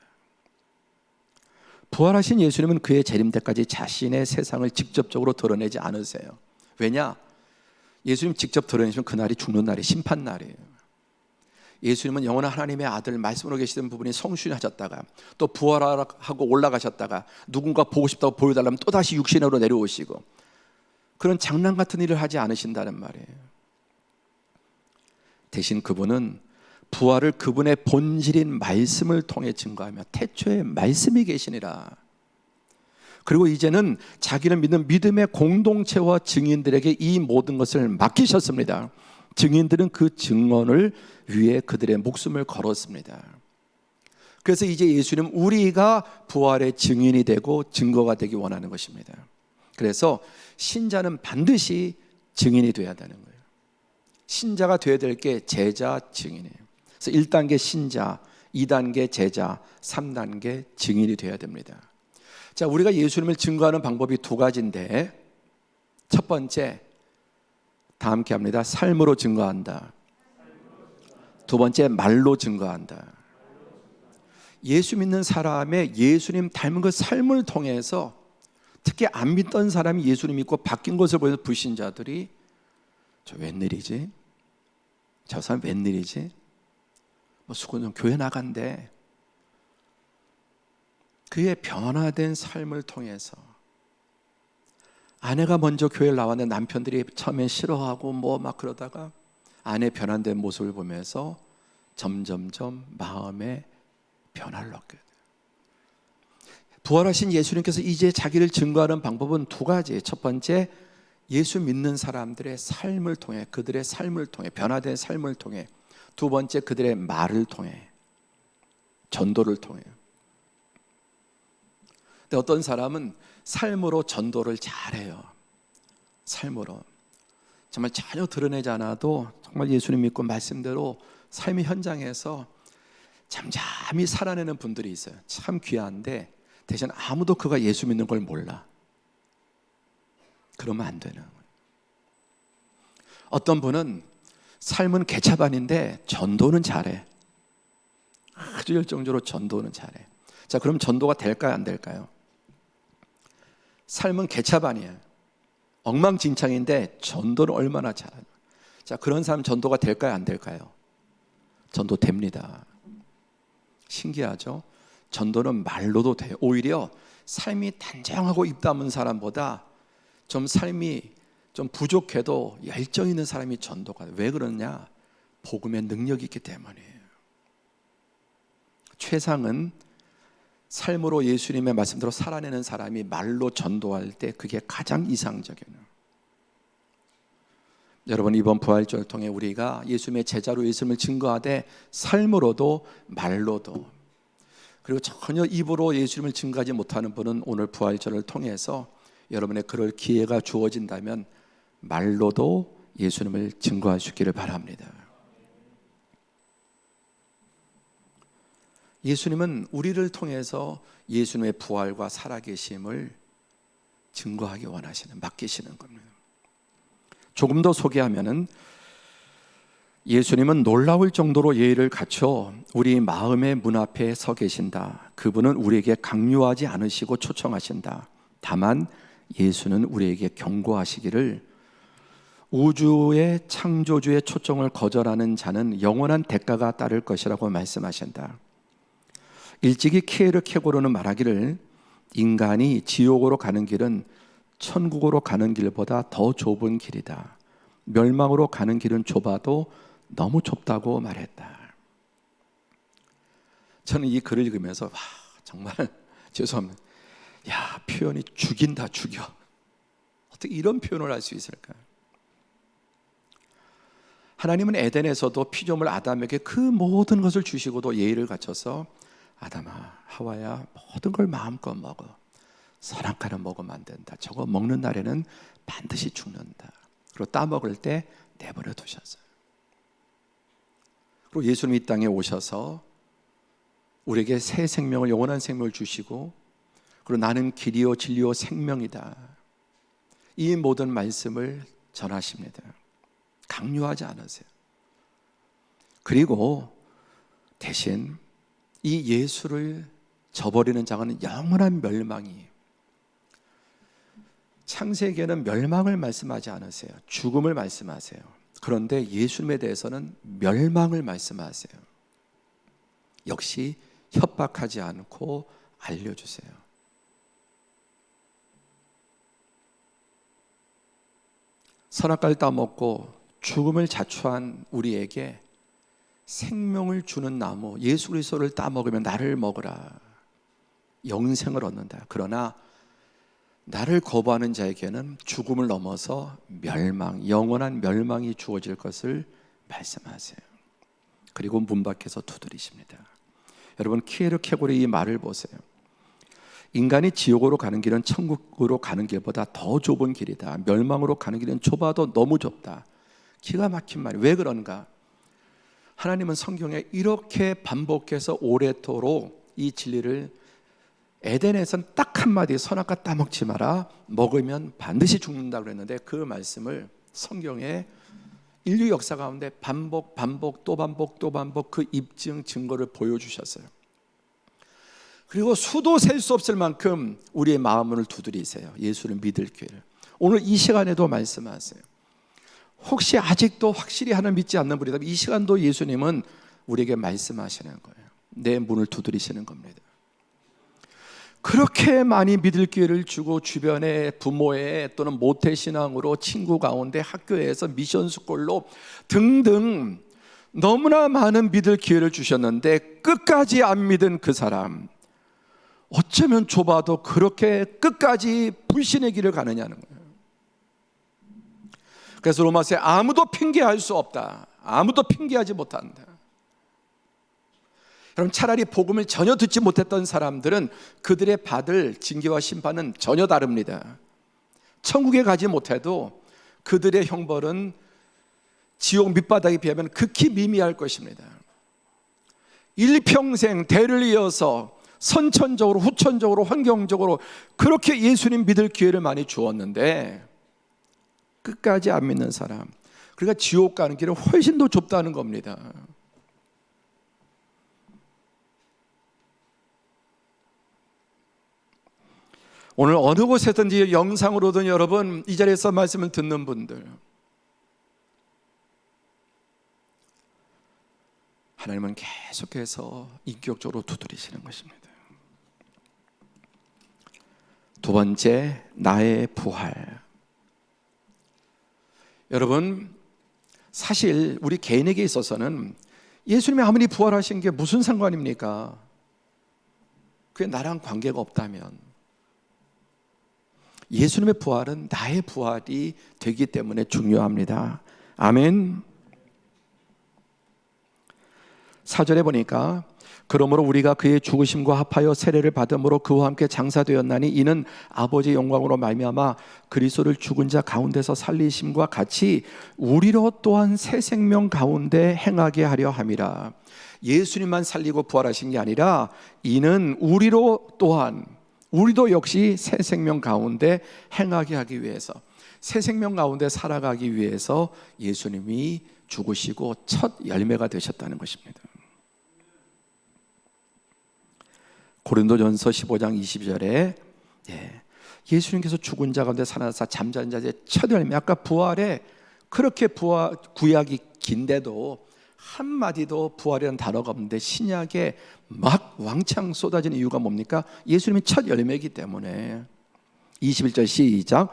Speaker 3: 부활하신 예수님은 그의 재림 때까지 자신의 세상을 직접적으로 드러내지 않으세요. 왜냐? 예수님 직접 드러내시면 그날이 죽는 날이 심판 날이에요. 예수님은 영원한 하나님의 아들 말씀으로 계시던 부분이 성취하셨다가 또 부활하고 올라가셨다가 누군가 보고 싶다고 보여달라면 또다시 육신으로 내려오시고, 그런 장난 같은 일을 하지 않으신다는 말이에요. 대신 그분은 부활을 그분의 본질인 말씀을 통해 증거하며 태초에 말씀이 계시니라. 그리고 이제는 자기를 믿는 믿음의 공동체와 증인들에게 이 모든 것을 맡기셨습니다. 증인들은 그 증언을 위해 그들의 목숨을 걸었습니다. 그래서 이제 예수님은 우리가 부활의 증인이 되고 증거가 되기 원하는 것입니다. 그래서 신자는 반드시 증인이 되어야 되는 거예요. 신자가 되어야 될 게 제자, 증인이에요. 그래서 1단계 신자, 2단계 제자, 3단계 증인이 되어야 됩니다. 자, 우리가 예수님을 증거하는 방법이 두 가지인데, 첫 번째, 다 함께 합니다. 삶으로 증거한다. 두 번째, 말로 증거한다. 예수 믿는 사람의 예수님 닮은 그 삶을 통해서, 특히 안 믿던 사람이 예수님 믿고 바뀐 것을 보여서 불신자들이 저 웬일이지? 저 사람 웬일이지? 뭐 수건 좀 교회 나간대. 그의 변화된 삶을 통해서, 아내가 먼저 교회를 나왔는데 남편들이 처음엔 싫어하고 뭐 막 그러다가 아내 변화된 모습을 보면서 점점점 마음에 변화를 얻게 돼요. 부활하신 예수님께서 이제 자기를 증거하는 방법은 두 가지. 첫 번째, 예수 믿는 사람들의 삶을 통해, 그들의 삶을 통해, 변화된 삶을 통해. 두 번째, 그들의 말을 통해, 전도를 통해. 근데 어떤 사람은 삶으로 전도를 잘해요. 삶으로 정말 전혀 드러내지 않아도 정말 예수님 믿고 말씀대로 삶의 현장에서 잠잠히 살아내는 분들이 있어요. 참 귀한데 대신 아무도 그가 예수 믿는 걸 몰라. 그러면 안 되는 거예요. 어떤 분은 삶은 개차반인데 전도는 잘해. 아주 열정적으로 전도는 잘해. 자, 그럼 전도가 될까요, 안 될까요? 삶은 개차반이에요. 엉망진창인데 전도는 얼마나 잘해요. 자, 그런 사람 전도가 될까요, 안 될까요? 전도 됩니다. 신기하죠? 전도는 말로도 돼요. 오히려 삶이 단정하고 입 다문 사람보다 좀 삶이 좀 부족해도 열정 있는 사람이 전도가 돼요. 왜 그러냐? 복음의 능력이 있기 때문이에요. 최상은 삶으로 예수님의 말씀대로 살아내는 사람이 말로 전도할 때 그게 가장 이상적이에요. 여러분, 이번 부활절을 통해 우리가 예수님의 제자로 있음을 증거하되 삶으로도 말로도, 그리고 전혀 입으로 예수님을 증거하지 못하는 분은 오늘 부활절을 통해서 여러분의 그럴 기회가 주어진다면 말로도 예수님을 증거하시기를 바랍니다. 예수님은 우리를 통해서 예수님의 부활과 살아계심을 증거하기 원하시는, 맡기시는 겁니다. 조금 더 소개하면은, 예수님은 놀라울 정도로 예의를 갖춰 우리 마음의 문 앞에 서 계신다. 그분은 우리에게 강요하지 않으시고 초청하신다. 다만 예수는 우리에게 경고하시기를, 우주의 창조주의 초청을 거절하는 자는 영원한 대가가 따를 것이라고 말씀하신다. 일찍이 키에르케고르는 말하기를, 인간이 지옥으로 가는 길은 천국으로 가는 길보다 더 좁은 길이다. 멸망으로 가는 길은 좁아도 너무 좁다고 말했다. 저는 이 글을 읽으면서 정말 죄송합니다. 야, 표현이 죽인다, 죽여. 어떻게 이런 표현을 할 수 있을까? 하나님은 에덴에서도 피조물 아담에게 그 모든 것을 주시고도 예의를 갖춰서, 아담아, 하와야, 모든 걸 마음껏 먹어. 선악과는 먹으면 안 된다. 저거 먹는 날에는 반드시 죽는다. 그리고 따먹을 때 내버려 두셨어요. 그리고 예수님이 이 땅에 오셔서 우리에게 새 생명을, 영원한 생명을 주시고, 그리고 나는 길이요 진리요 생명이다. 이 모든 말씀을 전하십니다. 강요하지 않으세요. 그리고 대신 이 예수를 저버리는 자는 영원한 멸망이, 창세기에는 멸망을 말씀하지 않으세요. 죽음을 말씀하세요. 그런데 예수님에 대해서는 멸망을 말씀하세요. 역시 협박하지 않고 알려주세요. 선악과를 따먹고 죽음을 자초한 우리에게 생명을 주는 나무 예수 그리스도를 따먹으면 나를 먹으라, 영생을 얻는다. 그러나 나를 거부하는 자에게는 죽음을 넘어서 멸망, 영원한 멸망이 주어질 것을 말씀하세요. 그리고 문 밖에서 두드리십니다. 여러분, 키에르케고르의 이 말을 보세요. 인간이 지옥으로 가는 길은 천국으로 가는 길보다 더 좁은 길이다. 멸망으로 가는 길은 좁아도 너무 좁다. 기가 막힌 말이 왜 그런가? 하나님은 성경에 이렇게 반복해서 오래도록 이 진리를 에덴에선 딱 한마디 선악과 따먹지 마라, 먹으면 반드시 죽는다고 그랬는데 그 말씀을 성경에 인류 역사 가운데 반복 또 반복 그 입증 증거를 보여주셨어요. 그리고 수도 셀 수 없을 만큼 우리의 마음을 두드리세요. 예수를 믿을 기회를. 오늘 이 시간에도 말씀하세요. 혹시 아직도 확실히 하나님 믿지 않는 분이라면 이 시간도 예수님은 우리에게 말씀하시는 거예요. 내 문을 두드리시는 겁니다. 그렇게 많이 믿을 기회를 주고 주변에 부모의 또는 모태신앙으로 친구 가운데 학교에서 미션 스쿨로 등등 너무나 많은 믿을 기회를 주셨는데 끝까지 안 믿은 그 사람, 어쩌면 좁아도 그렇게 끝까지 불신의 길을 가느냐는 거예요. 그래서 로마서에 아무도 핑계할 수 없다, 아무도 핑계하지 못한다. 그럼 차라리 복음을 전혀 듣지 못했던 사람들은 그들의 받을 징계와 심판은 전혀 다릅니다. 천국에 가지 못해도 그들의 형벌은 지옥 밑바닥에 비하면 극히 미미할 것입니다. 일평생 대를 이어서 선천적으로 후천적으로 환경적으로 그렇게 예수님 믿을 기회를 많이 주었는데 끝까지 안 믿는 사람, 그러니까 지옥 가는 길은 훨씬 더 좁다는 겁니다. 오늘 어느 곳에든지 영상으로든 여러분 이 자리에서 말씀을 듣는 분들, 하나님은 계속해서 인격적으로 두드리시는 것입니다. 두 번째, 나의 부활. 여러분, 사실 우리 개인에게 있어서는 예수님이 아무리 부활하신 게 무슨 상관입니까? 그게 나랑 관계가 없다면, 예수님의 부활은 나의 부활이 되기 때문에 중요합니다. 아멘. 4절에 보니까 그러므로 우리가 그의 죽으심과 합하여 세례를 받음으로 그와 함께 장사되었나니 이는 아버지의 영광으로 말미암아 그리스도를 죽은 자 가운데서 살리심과 같이 우리로 또한 새 생명 가운데 행하게 하려 함이라. 예수님만 살리고 부활하신 게 아니라 이는 우리로 또한, 우리도 역시 새 생명 가운데 행하게 하기 위해서, 새 생명 가운데 살아가기 위해서 예수님이 죽으시고 첫 열매가 되셨다는 것입니다. 고린도전서 15장 22절에 예수님께서 죽은 자 가운데 살아나사 잠자는 자의 첫 열매, 아까 부활에 그렇게 구약이 긴데도 한마디도 부활이라는 단어가 없는데 신약에 막 왕창 쏟아지는 이유가 뭡니까? 예수님이 첫 열매이기 때문에. 21절 시작.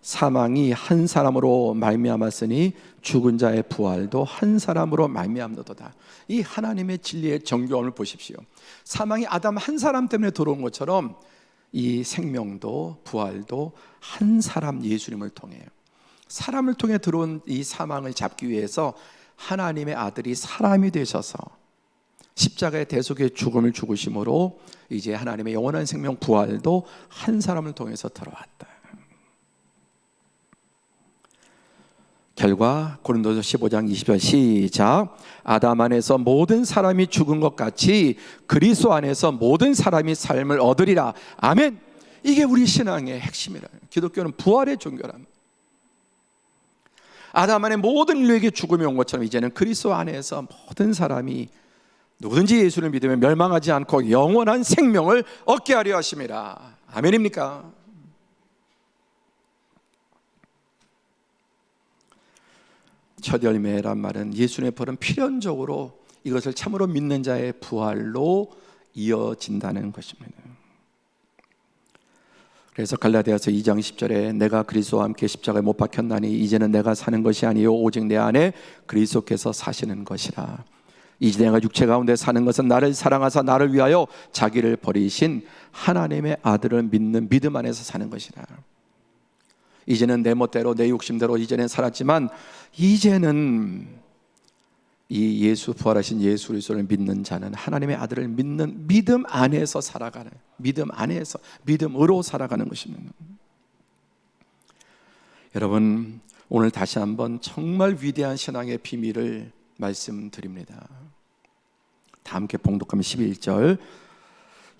Speaker 3: 사망이 한 사람으로 말미암았으니 죽은 자의 부활도 한 사람으로 말미암노도다. 이 하나님의 진리의 정교함을 보십시오. 사망이 아담 한 사람 때문에 들어온 것처럼 이 생명도 부활도 한 사람, 예수님을 통해요. 사람을 통해 들어온 이 사망을 잡기 위해서 하나님의 아들이 사람이 되셔서 십자가의 대속의 죽음을 죽으심으로 이제 하나님의 영원한 생명 부활도 한 사람을 통해서 들어왔다. 결과 고린도서 15장 20절 시작. 아담 안에서 모든 사람이 죽은 것 같이 그리스도 안에서 모든 사람이 삶을 얻으리라. 아멘. 이게 우리 신앙의 핵심이라. 기독교는 부활의 종교랍니다. 아담 안에 모든 인류에게 죽음이 온 것처럼 이제는 그리스도 안에서 모든 사람이 누구든지 예수를 믿으면 멸망하지 않고 영원한 생명을 얻게 하려 하심이라. 아멘입니까? 첫 열매란 말은 예수님의 부활은 필연적으로 이것을 참으로 믿는 자의 부활로 이어진다는 것입니다. 그래서 갈라디아서 2장 10절에 내가 그리스도와 함께 십자가에 못 박혔나니 이제는 내가 사는 것이 아니요 오직 내 안에 그리스도께서 사시는 것이라. 이제 내가 육체 가운데 사는 것은 나를 사랑하사 나를 위하여 자기를 버리신 하나님의 아들을 믿는 믿음 안에서 사는 것이라. 이제는 내 멋대로 내 욕심대로 이전엔 살았지만 이제는 이 예수 부활하신 예수 그리스도를 믿는 자는 하나님의 아들을 믿는 믿음 안에서 살아가는, 믿음 안에서 믿음으로 살아가는 것입니다. 여러분, 오늘 다시 한번 정말 위대한 신앙의 비밀을 말씀드립니다. 다 함께 봉독하면 11절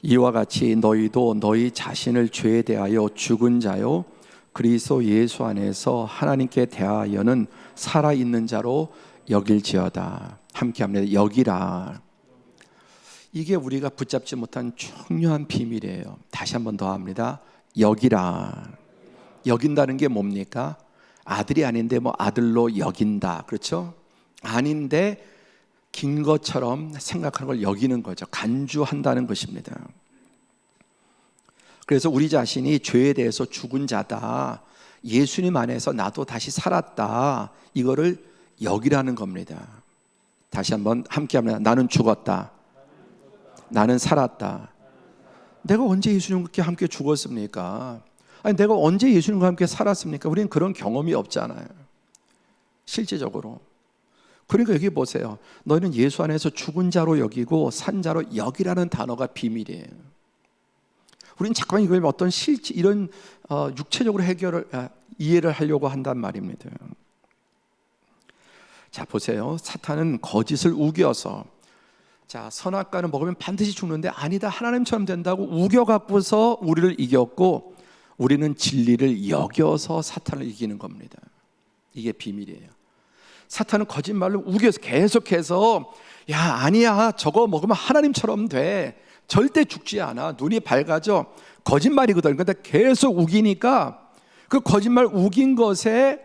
Speaker 3: 이와 같이 너희도 너희 자신을 죄에 대하여 죽은 자요 그리스도 예수 안에서 하나님께 대하여는 살아있는 자로 여길지어다. 함께 합니다. 여기라. 이게 우리가 붙잡지 못한 중요한 비밀이에요. 다시 한 번 더 합니다. 여기라. 여긴다는 게 뭡니까? 아들이 아닌데 뭐 아들로 여긴다, 그렇죠? 아닌데 긴 것처럼 생각하는 걸 여기는 거죠. 간주한다는 것입니다. 그래서 우리 자신이 죄에 대해서 죽은 자다, 예수님 안에서 나도 다시 살았다, 이거를 여기라는 겁니다. 다시 한번 함께 합니다. 나는 죽었다, 나는 살았다. 내가 언제 예수님과 함께 죽었습니까? 아니, 내가 언제 예수님과 함께 살았습니까? 우리는 그런 경험이 없잖아요, 실제적으로. 그러니까 여기 보세요. 너희는 예수 안에서 죽은 자로 여기고 산 자로 여기라는 단어가 비밀이에요. 우리는 자꾸만 이걸 어떤 실제 이런 육체적으로 이해를 하려고 한단 말입니다. 자, 보세요. 사탄은 거짓을 우겨서, 자, 선악과는 먹으면 반드시 죽는데 아니다, 하나님처럼 된다고 우겨갖고서 우리를 이겼고, 우리는 진리를 여겨서 사탄을 이기는 겁니다. 이게 비밀이에요. 사탄은 거짓말로 우겨서 계속해서, 야, 아니야, 저거 먹으면 하나님처럼 돼, 절대 죽지 않아, 눈이 밝아져, 거짓말이거든. 근데 계속 우기니까 그 거짓말 우긴 것에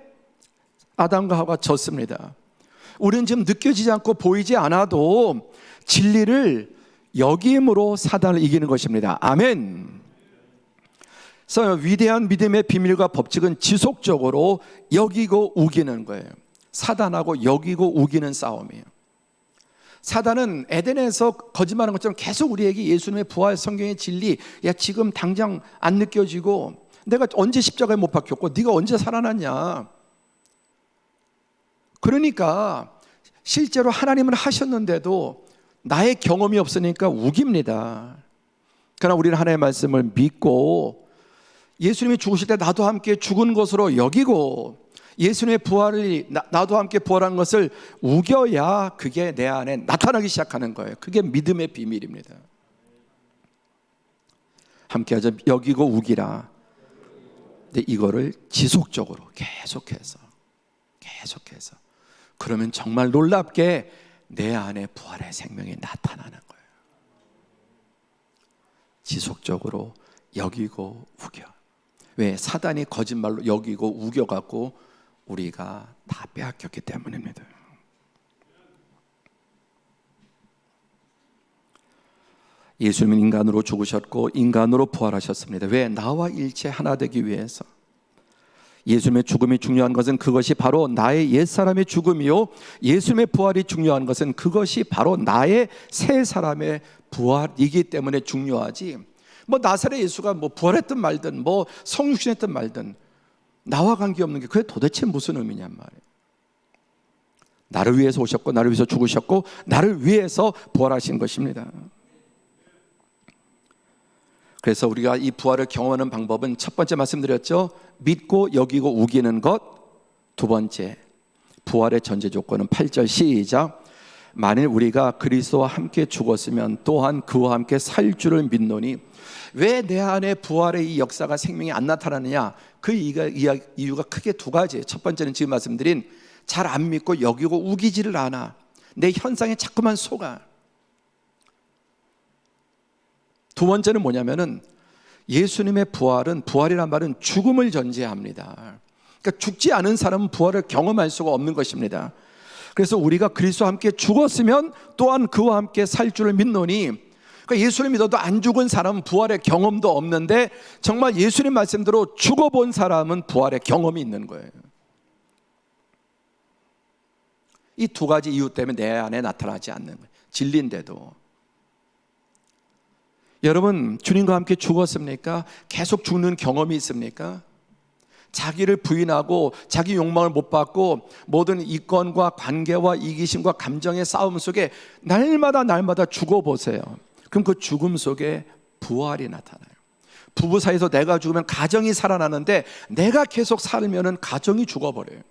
Speaker 3: 아담과 하와가 졌습니다. 우리는 지금 느껴지지 않고 보이지 않아도 진리를 여김으로 사단을 이기는 것입니다. 아멘. 그래서 위대한 믿음의 비밀과 법칙은 지속적으로 여기고 우기는 거예요. 사단하고 여기고 우기는 싸움이에요. 사단은 에덴에서 거짓말하는 것처럼 계속 우리에게 예수님의 부활, 성경의 진리, 야, 지금 당장 안 느껴지고, 내가 언제 십자가에 못 박혔고 네가 언제 살아났냐, 그러니까 실제로 하나님은 하셨는데도 나의 경험이 없으니까 우깁니다. 그러나 우리는 하나님의 말씀을 믿고 예수님이 죽으실 때 나도 함께 죽은 것으로 여기고 예수님의 부활을 나도 함께 부활한 것을 우겨야 그게 내 안에 나타나기 시작하는 거예요. 그게 믿음의 비밀입니다. 함께 하자. 여기고 우기라. 근데 이거를 지속적으로 계속해서 그러면 정말 놀랍게 내 안에 부활의 생명이 나타나는 거예요. 지속적으로 여기고 우겨. 왜? 사단이 거짓말로 여기고 우겨갖고 우리가 다 빼앗겼기 때문입니다. 예수님은 인간으로 죽으셨고 인간으로 부활하셨습니다. 왜? 나와 일체 하나 되기 위해서. 예수님의 죽음이 중요한 것은 그것이 바로 나의 옛사람의 죽음이요, 예수님의 부활이 중요한 것은 그것이 바로 나의 새 사람의 부활이기 때문에 중요하지, 뭐 나사렛 예수가 뭐 부활했든 말든 뭐 성육신했든 말든 나와 관계없는 게 그게 도대체 무슨 의미냔 말이에요. 나를 위해서 오셨고 나를 위해서 죽으셨고 나를 위해서 부활하신 것입니다. 그래서 우리가 이 부활을 경험하는 방법은 첫 번째 말씀드렸죠. 믿고 여기고 우기는 것. 두 번째, 부활의 전제 조건은 8절 시작. 만일 우리가 그리스도와 함께 죽었으면 또한 그와 함께 살 줄을 믿노니. 왜 내 안에 부활의 이 역사가 생명이 안 나타나느냐? 그 이유가 크게 두 가지예요. 첫 번째는 지금 말씀드린 잘 안 믿고 여기고 우기지를 않아. 내 현상에 자꾸만 속아. 두 번째는 뭐냐면은 예수님의 부활이란 말은 죽음을 전제합니다. 그러니까 죽지 않은 사람은 부활을 경험할 수가 없는 것입니다. 그래서 우리가 그리스도와 함께 죽었으면 또한 그와 함께 살 줄을 믿노니, 그러니까 예수를 믿어도 안 죽은 사람은 부활의 경험도 없는데 정말 예수님 말씀대로 죽어본 사람은 부활의 경험이 있는 거예요. 이 두 가지 이유 때문에 내 안에 나타나지 않는 거예요. 진리인데도. 여러분, 주님과 함께 죽었습니까? 계속 죽는 경험이 있습니까? 자기를 부인하고 자기 욕망을 못 받고 모든 이권과 관계와 이기심과 감정의 싸움 속에 날마다 죽어보세요. 그럼 그 죽음 속에 부활이 나타나요. 부부 사이에서 내가 죽으면 가정이 살아나는데 내가 계속 살면은 가정이 죽어버려요.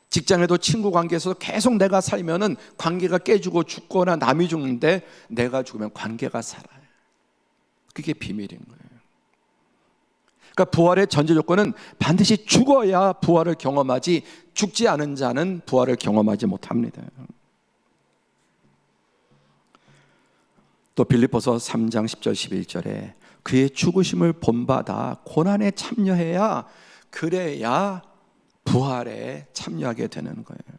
Speaker 3: 직장에도 친구 관계에서 계속 내가 살면은 관계가 깨지고 죽거나 남이 죽는데 내가 죽으면 관계가 살아요. 그게 비밀인 거예요. 그러니까 부활의 전제 조건은 반드시 죽어야 부활을 경험하지, 죽지 않은 자는 부활을 경험하지 못합니다. 또 빌립보서 3장 10절 11절에 그의 죽으심을 본받아 고난에 참여해야, 그래야 부활에 참여하게 되는 거예요.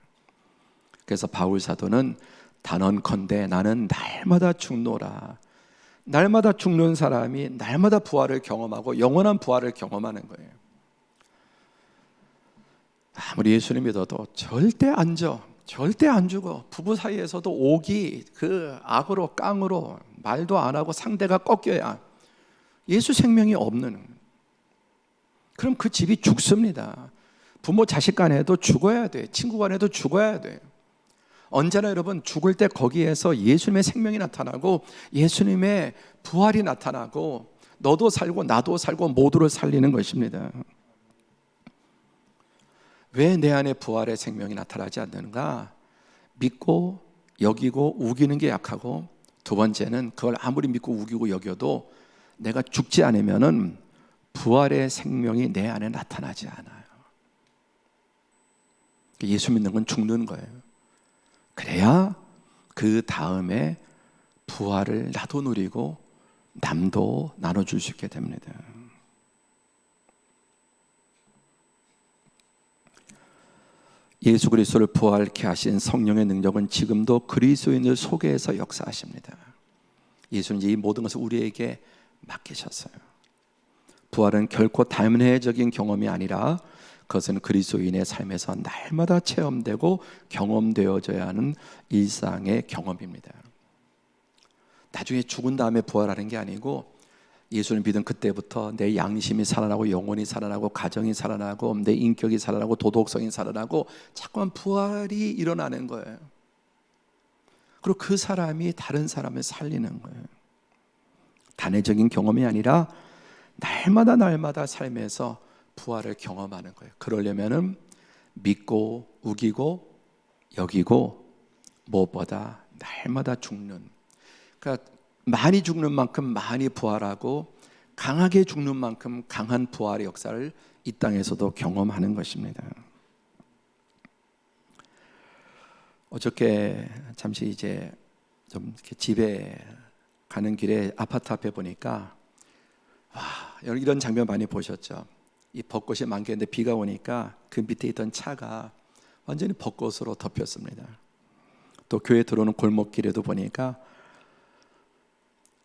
Speaker 3: 그래서 바울 사도는 단언컨대 나는 날마다 죽노라. 날마다 죽는 사람이 날마다 부활을 경험하고 영원한 부활을 경험하는 거예요. 아무리 예수님 믿어도 절대 안 죽어. 부부 사이에서도 옥이 그 악으로 깡으로 말도 안 하고 상대가 꺾여야 예수 생명이 없는, 그럼 그 집이 죽습니다. 부모 자식 간에도 죽어야 돼. 친구 간에도 죽어야 돼. 언제나 여러분 죽을 때 거기에서 예수님의 생명이 나타나고 예수님의 부활이 나타나고 너도 살고 나도 살고 모두를 살리는 것입니다. 왜 내 안에 부활의 생명이 나타나지 않는가? 믿고 여기고 우기는 게 약하고, 두 번째는 그걸 아무리 믿고 우기고 여겨도 내가 죽지 않으면은 부활의 생명이 내 안에 나타나지 않아요. 예수 믿는 건 죽는 거예요. 그래야 그 다음에 부활을 나도 누리고 남도 나눠줄 수 있게 됩니다. 예수 그리스도를 부활케 하신 성령의 능력은 지금도 그리스도인들 속에서 역사하십니다. 예수는 이 모든 것을 우리에게 맡기셨어요. 부활은 결코 단회적인 경험이 아니라 그것은 그리스도인의 삶에서 날마다 체험되고 경험되어져야 하는 일상의 경험입니다. 나중에 죽은 다음에 부활하는 게 아니고, 예수를 믿은 그때부터 내 양심이 살아나고 영혼이 살아나고 가정이 살아나고 내 인격이 살아나고 도덕성이 살아나고 자꾸만 부활이 일어나는 거예요. 그리고 그 사람이 다른 사람을 살리는 거예요. 단회적인 경험이 아니라 날마다 삶에서 부활을 경험하는 거예요. 그러려면은 믿고 우기고 여기고 무엇보다 날마다 죽는, 그러니까 많이 죽는 만큼 많이 부활하고 강하게 죽는 만큼 강한 부활의 역사를 이 땅에서도 경험하는 것입니다. 어저께 잠시 이제 좀 이렇게 집에 가는 길에 아파트 앞에 보니까, 이런 장면 많이 보셨죠? 이 벚꽃이 만개인데 비가 오니까 그 밑에 있던 차가 완전히 벚꽃으로 덮였습니다. 또 교회 들어오는 골목길에도 보니까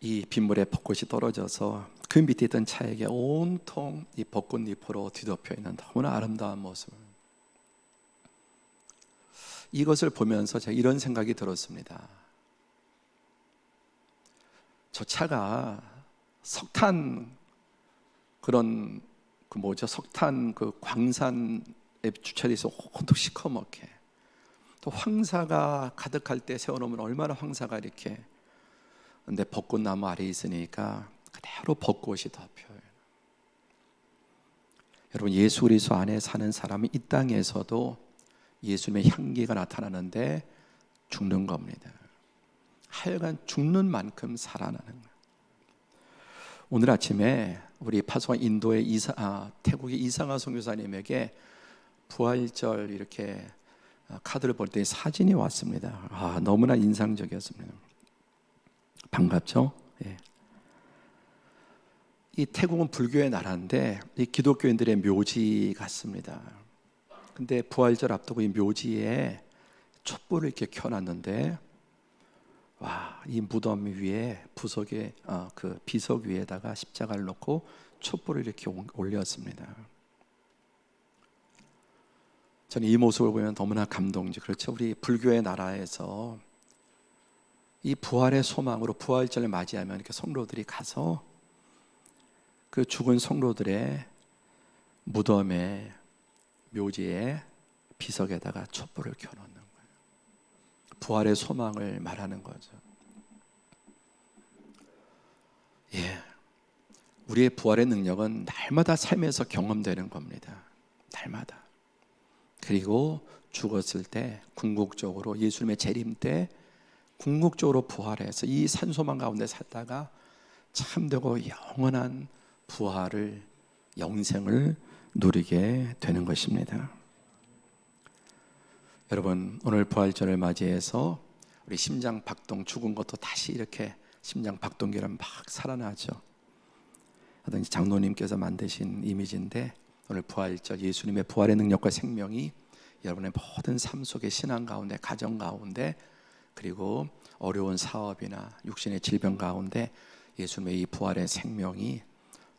Speaker 3: 이 빗물에 벚꽃이 떨어져서 그 밑에 있던 차에게 온통 이 벚꽃잎으로 뒤덮여 있는 너무나 아름다운 모습. 이것을 보면서 제가 이런 생각이 들었습니다. 저 차가 석탄 그런 석탄 그 광산에 주차돼 있어 온통 시커멓게, 또 황사가 가득할 때 세워놓으면 얼마나 황사가 이렇게, 근데 벚꽃나무 아래에 있으니까 그대로 벚꽃이 덮여요. 여러분, 예수 그리스도 안에 사는 사람은 이 땅에서도 예수님의 향기가 나타나는데 죽는 겁니다. 하여간 죽는 만큼 살아나는 거예요. 오늘 아침에 우리 파송한 인도의 태국의 이상하 선교사님에게 부활절 이렇게 카드를 볼 때 사진이 왔습니다. 너무나 인상적이었습니다. 반갑죠? 예. 이 태국은 불교의 나라인데 이 기독교인들의 묘지 같습니다. 근데 부활절 앞두고 이 묘지에 촛불을 이렇게 켜놨는데, 이 무덤 위에 부석에 그 비석 위에다가 십자가를 놓고 촛불을 이렇게 올렸습니다. 저는 이 모습을 보면 너무나 감동적. 그렇죠? 우리 불교의 나라에서 이 부활의 소망으로 부활절을 맞이하면 이렇게 성도들이 가서 그 죽은 성도들의 무덤에 묘지에 비석에다가 촛불을 켜놓는 거예요. 부활의 소망을 말하는 거죠. 우리의 부활의 능력은 날마다 삶에서 경험되는 겁니다. 날마다. 그리고 죽었을 때 궁극적으로 예수님의 재림 때 궁극적으로 부활해서 이 산소망 가운데 살다가 참되고 영원한 부활을, 영생을 누리게 되는 것입니다. 여러분, 오늘 부활절을 맞이해서 우리 심장 박동, 죽은 것도 다시 이렇게 심장 박동기를 막 살아나죠. 어떤 장로님께서 만드신 이미지인데, 오늘 부활절, 예수님의 부활의 능력과 생명이 여러분의 모든 삶 속의 신앙 가운데, 가정 가운데, 그리고 어려운 사업이나 육신의 질병 가운데 예수님의 이 부활의 생명이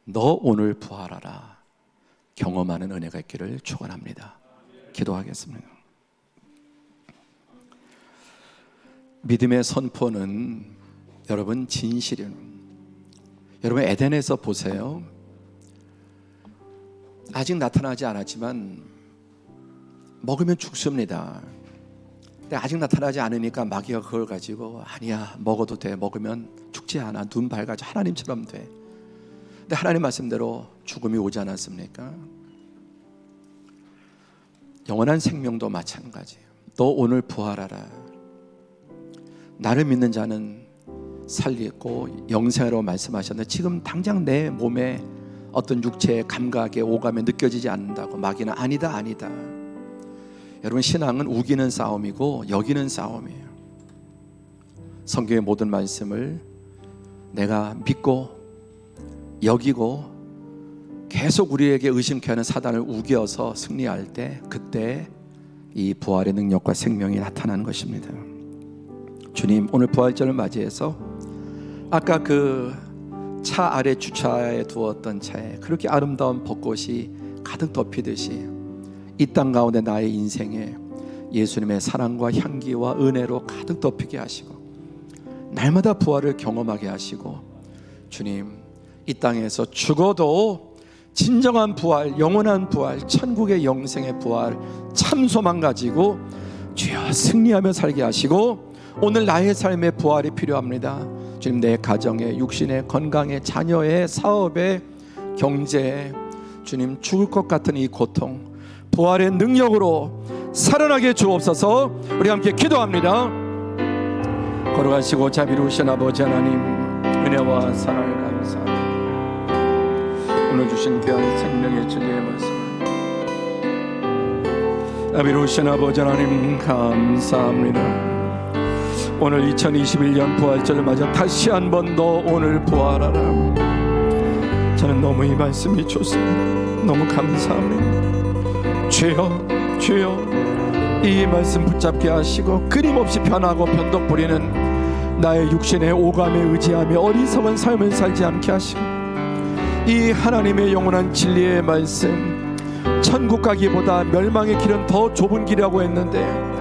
Speaker 3: 너 오늘 부활하라 경험하는 은혜가 있기를 축원합니다. 기도하겠습니다. 믿음의 선포는 여러분 진실은, 여러분 에덴에서 보세요. 아직 나타나지 않았지만 먹으면 죽습니다. 근데 아직 나타나지 않으니까 마귀가 그걸 가지고 아니야, 먹어도 돼, 먹으면 죽지 않아, 눈 밝아져, 하나님처럼 돼. 근데 하나님 말씀대로 죽음이 오지 않았습니까? 영원한 생명도 마찬가지예요. 너 오늘 부활하라. 나를 믿는 자는 살리고 영생으로 말씀하셨는데, 지금 당장 내 몸에 어떤 육체의 감각에 오감에 느껴지지 않는다고 마귀는 아니다. 여러분, 신앙은 우기는 싸움이고 여기는 싸움이에요. 성경의 모든 말씀을 내가 믿고 여기고 계속 우리에게 의심케 하는 사단을 우겨서 승리할 때, 그때 이 부활의 능력과 생명이 나타나는 것입니다. 주님, 오늘 부활절을 맞이해서 아까 그 차 아래 주차에 두었던 차에 그렇게 아름다운 벚꽃이 가득 덮이듯이 이 땅 가운데 나의 인생에 예수님의 사랑과 향기와 은혜로 가득 덮이게 하시고 날마다 부활을 경험하게 하시고, 주님, 이 땅에서 죽어도 진정한 부활, 영원한 부활, 천국의 영생의 부활, 참 소망 가지고 주여 승리하며 살게 하시고, 오늘 나의 삶의 부활이 필요합니다. 주님, 내 가정에, 육신에, 건강에, 자녀의, 사업에, 경제에, 주님, 죽을 것 같은 이 고통, 부활의 능력으로 살아나게 주옵소서. 우리 함께 기도합니다. 걸어가시고 자비로우신 아버지 하나님, 은혜와 사랑을 감사합니다. 오늘 주신 귀한 생명의 진리의 말씀, 자비로우신 아버지 하나님 감사합니다. 오늘 2021년 부활절을 맞아 다시 한번 너 오늘 부활하라. 저는 너무 이 말씀이 좋습니다. 너무 감사합니다. 주여, 이 말씀 붙잡게 하시고 끊임없이 변하고 변덕 부리는 나의 육신의 오감에 의지하며 어리석은 삶을 살지 않게 하시고, 이 하나님의 영원한 진리의 말씀, 천국 가기보다 멸망의 길은 더 좁은 길이라고 했는데,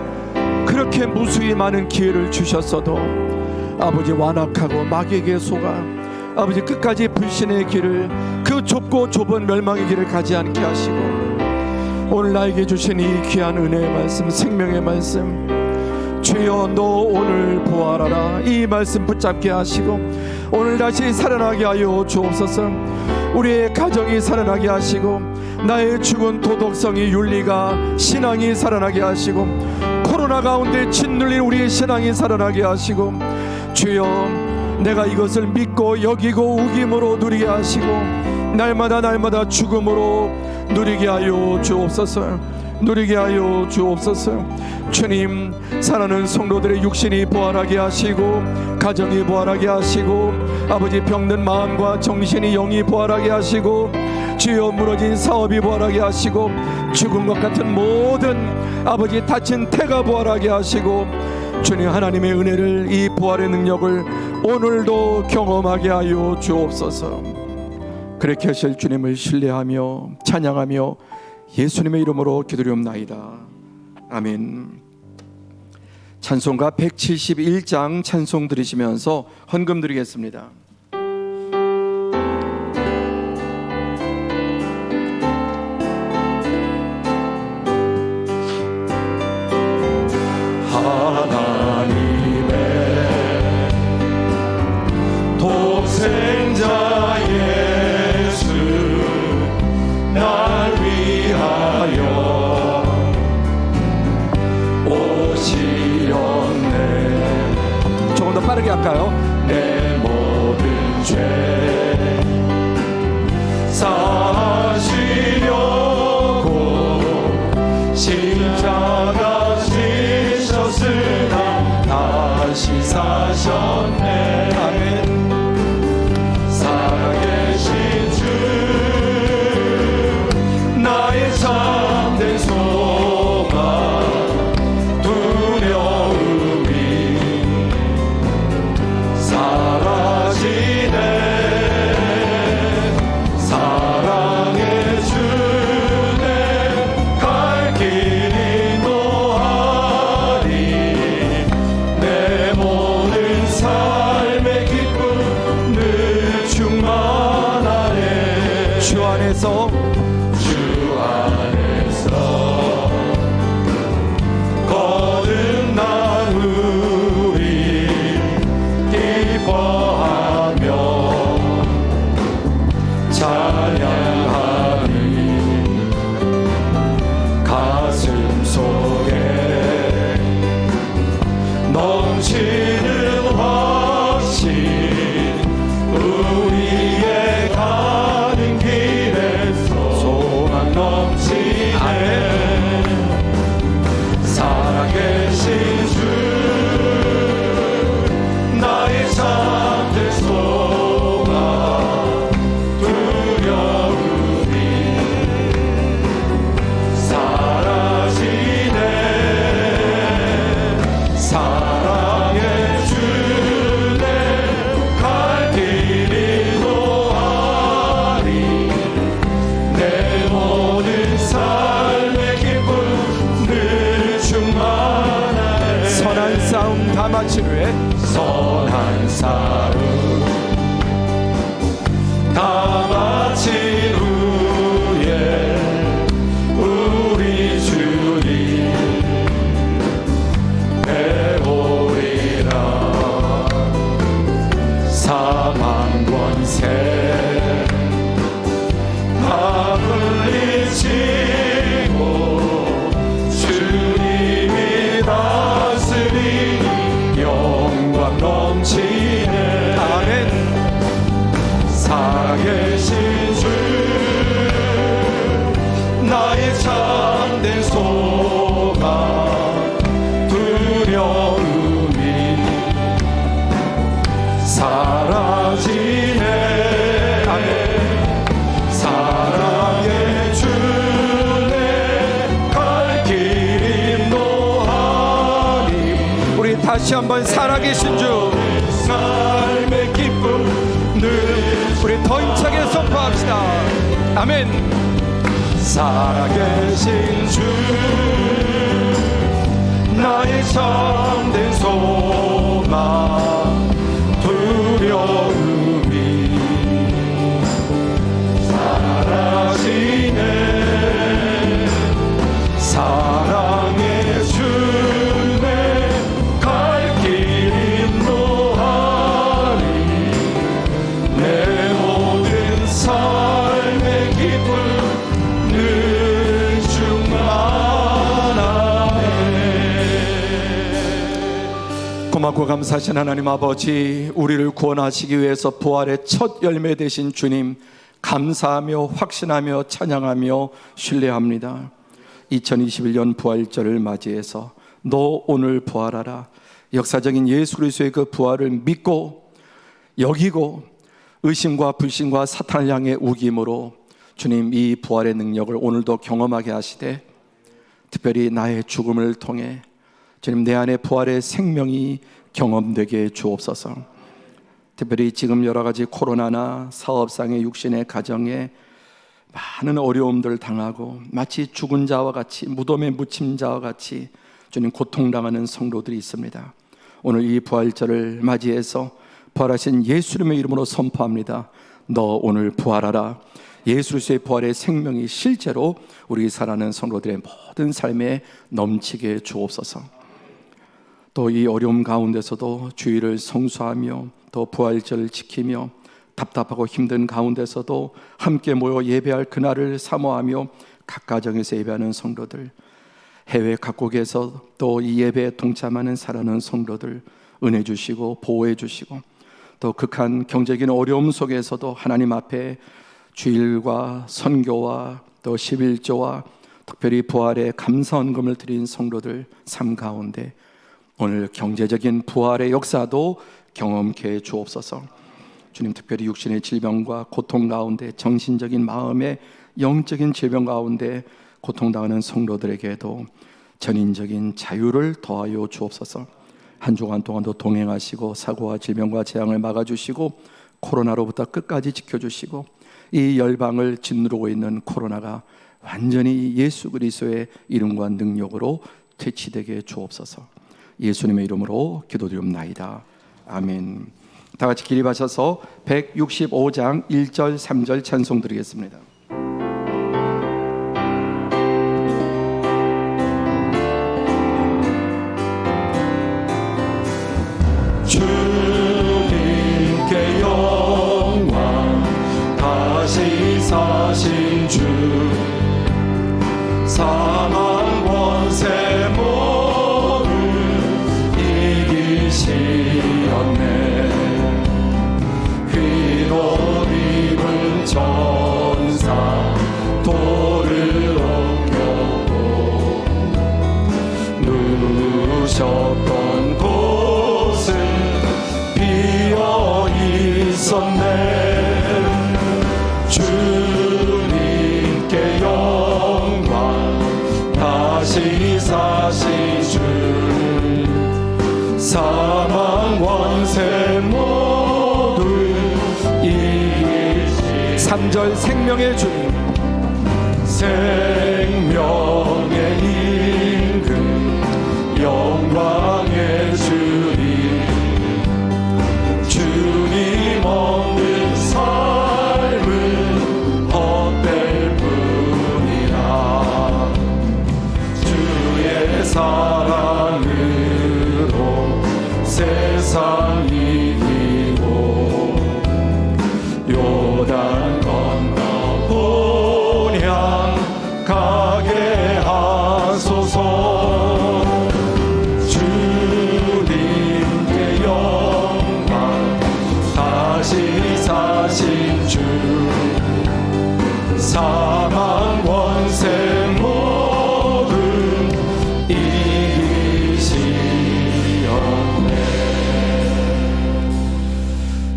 Speaker 3: 그렇게 무수히 많은 기회를 주셨어도 아버지 완악하고 마귀에게 속아 아버지 끝까지 불신의 길을, 그 좁고 좁은 멸망의 길을 가지 않게 하시고, 오늘 나에게 주신 이 귀한 은혜의 말씀, 생명의 말씀, 주여 너 오늘 부활하라, 이 말씀 붙잡게 하시고 오늘 다시 살아나게 하여 주옵소서. 우리의 가정이 살아나게 하시고, 나의 죽은 도덕성이, 윤리가, 신앙이 살아나게 하시고, 코로나 가운데 짓눌린 우리의 신앙이 살아나게 하시고, 주여 내가 이것을 믿고 여기고 우김으로 누리게 하시고, 날마다 죽음으로 누리게 하여 주옵소서. 누리게 하여 주옵소서. 주님, 사랑하는 성도들의 육신이 부활하게 하시고, 가정이 부활하게 하시고, 아버지 병든 마음과 정신이, 영이 부활하게 하시고, 주여 무너진 사업이 부활하게 하시고, 죽은 것 같은 모든 아버지 다친 태가 부활하게 하시고, 주님 하나님의 은혜를, 이 부활의 능력을 오늘도 경험하게 하여 주옵소서. 그렇게 하실 주님을 신뢰하며 찬양하며 예수님의 이름으로 기도리옵나이다. 아멘. 찬송가 171장 찬송 들으시면서 헌금 드리겠습니다.
Speaker 1: 하나님의 독생자 예수 날 위하여 오시렸네.
Speaker 2: 조금 더 빠르게 할까요?
Speaker 1: 내 모든 죄
Speaker 3: 넘치는 확신 우리의 가는 길에서 소망 넘치네 살아계신 주 나의 잠들 소망 두려움이 사라지네 사랑의 주내 갈 길이 노하리 내 모든 삶의 기쁨 늘 충만하네 선한 싸움 다 마친 후에 선한 싸움 다 마친 후에 우리 주님 배우리라 사망 권세 다 물리치고 주님이 다스리니 영광 넘치네 아멘 살아계신 주 나의 참된 소망 두려움이 사라지네 아멘 사랑의 주내 갈 길이 노하니 우리 다시 한번 살아계신 주 삶의 기쁨 늘 우리 더 힘차게 선포합시다 아멘 살아계신 주 나의 참된 소망 두려움이 사라지네 사랑의 주내 갈 길이 노하리 내 모든 삶의 기쁨 늘 충만하네 고맙고 감사하신 하나님 아버지 우리를 구원하시기 위해서 부활의 첫 열매 되신 주님 감사하며 확신하며 찬양하며 신뢰합니다 2021년 부활절을 맞이해서 너 오늘 부활하라 역사적인 예수 그리스도의 그 부활을 믿고 여기고 의심과 불신과 사탄을 향해 우김으로 주님 이 부활의 능력을 오늘도 경험하게 하시되 특별히 나의 죽음을 통해 주님 내 안에 부활의 생명이 경험되게 주옵소서 특별히 지금 여러 가지 코로나나 사업상의 육신의 가정에 많은 어려움들을 당하고 마치 죽은 자와 같이 무덤에 묻힌 자와 같이 주님 고통당하는 성도들이 있습니다 오늘 이 부활절을 맞이해서 부활하신 예수님의 이름으로 선포합니다 너 오늘 부활하라 예수 그리스도의 부활의 생명이 실제로 우리 살아가는 성도들의 모든 삶에 넘치게 주옵소서 또 이 어려움 가운데서도 주의를 성수하며 또 부활절을 지키며 답답하고 힘든 가운데서도 함께 모여 예배할 그날을 사모하며 각 가정에서 예배하는 성도들 해외 각국에서 또 이 예배에 동참하는 살아가는 성도들 은혜 주시고 보호해 주시고 또 극한 경제적인 어려움 속에서도 하나님 앞에 주일과 선교와 또 11조와 특별히 부활의 감사헌금을 드린 성도들 삶 가운데 오늘 경제적인 부활의 역사도 경험케 해 주옵소서 주님 특별히 육신의 질병과 고통 가운데 정신적인 마음의 영적인 질병 가운데 고통당하는 성도들에게도 전인적인 자유를 더하여 주옵소서 한 주간 동안도 동행하시고 사고와 질병과 재앙을 막아주시고 코로나로부터 끝까지 지켜주시고 이 열방을 짓누르고 있는 코로나가 완전히 예수 그리스도의 이름과 능력으로 퇴치되게 주옵소서 예수님의 이름으로 기도드리옵나이다 아멘 다 같이 기립하셔서 165장 1절 3절 찬송 드리겠습니다 주님께 영광 다시 사신 주 사망 권세 모두 이기신 주셨던 곳은 비어 있었네. 주님께 영광 다시 사신 주, 사망 원세 모두 이기신 3절 생명의 주님, 생명의 임금 영광의 주님, 주님 없는 삶은 헛될 뿐이라. 주의 사랑으로 세상 이기고 요단 건너 본향 가게 하소서. 주님께 영광 다시 사신 주, 사망 원세 모두 이기시었네.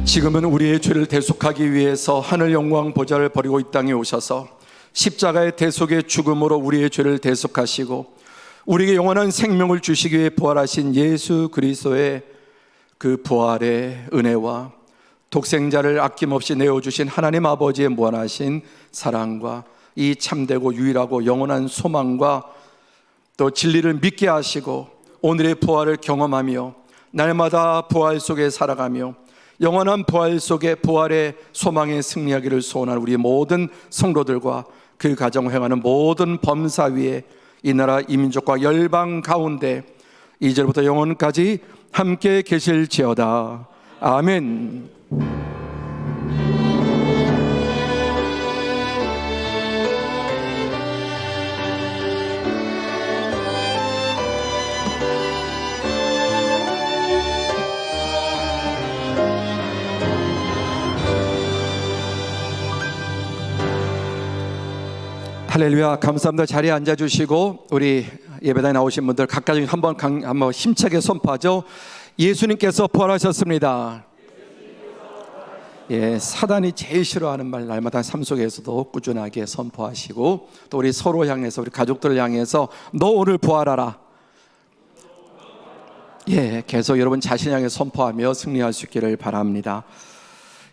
Speaker 3: 지금은 우리의 죄를 대속하기 위해서 하늘 영광 보좌를 버리고 이 땅에 오셔서 십자가의 대속의 죽음으로 우리의 죄를 대속하시고 우리에게 영원한 생명을 주시기 위해 부활하신 예수 그리스도의 그 부활의 은혜와 독생자를 아낌없이 내어주신 하나님 아버지의 무한하신 사랑과 이 참되고 유일하고 영원한 소망과 또 진리를 믿게 하시고 오늘의 부활을 경험하며 날마다 부활 속에 살아가며 영원한 부활 속에 부활의 소망에 승리하기를 소원하는 우리 모든 성도들과 그 가정을 행하는 모든 범사 위에 이 나라 이민족과 열방 가운데 이제부터 영원까지 함께 계실지어다. 아멘. 할렐루야. 감사합니다. 자리에 앉아주시고 우리 예배당에 나오신 분들 각각 한번 힘차게 선포하죠. 예수님께서 부활하셨습니다. 예, 사단이 제일 싫어하는 말 날마다 삶 속에서도 꾸준하게 선포하시고 또 우리 서로 향해서 우리 가족들을 향해서 너 오늘 부활하라. 예, 계속 여러분 자신 향해 선포하며 승리할 수 있기를 바랍니다.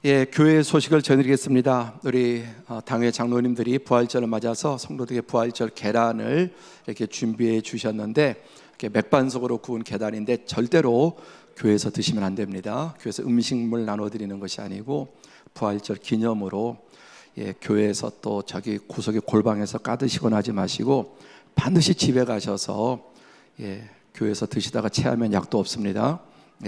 Speaker 3: 예, 교회 소식을 전해드리겠습니다. 우리 당회 장로님들이 부활절을 맞아서 성도들에게 부활절 계란을 이렇게 준비해 주셨는데 이렇게 맥반석으로 구운 계란인데 절대로 교회에서 드시면 안 됩니다. 교회에서 음식물 나눠드리는 것이 아니고 부활절 기념으로 교회에서 또 저기 구석의 골방에서 까드시거나 하지 마시고 반드시 집에 가셔서 교회에서 드시다가 체하면 약도 없습니다.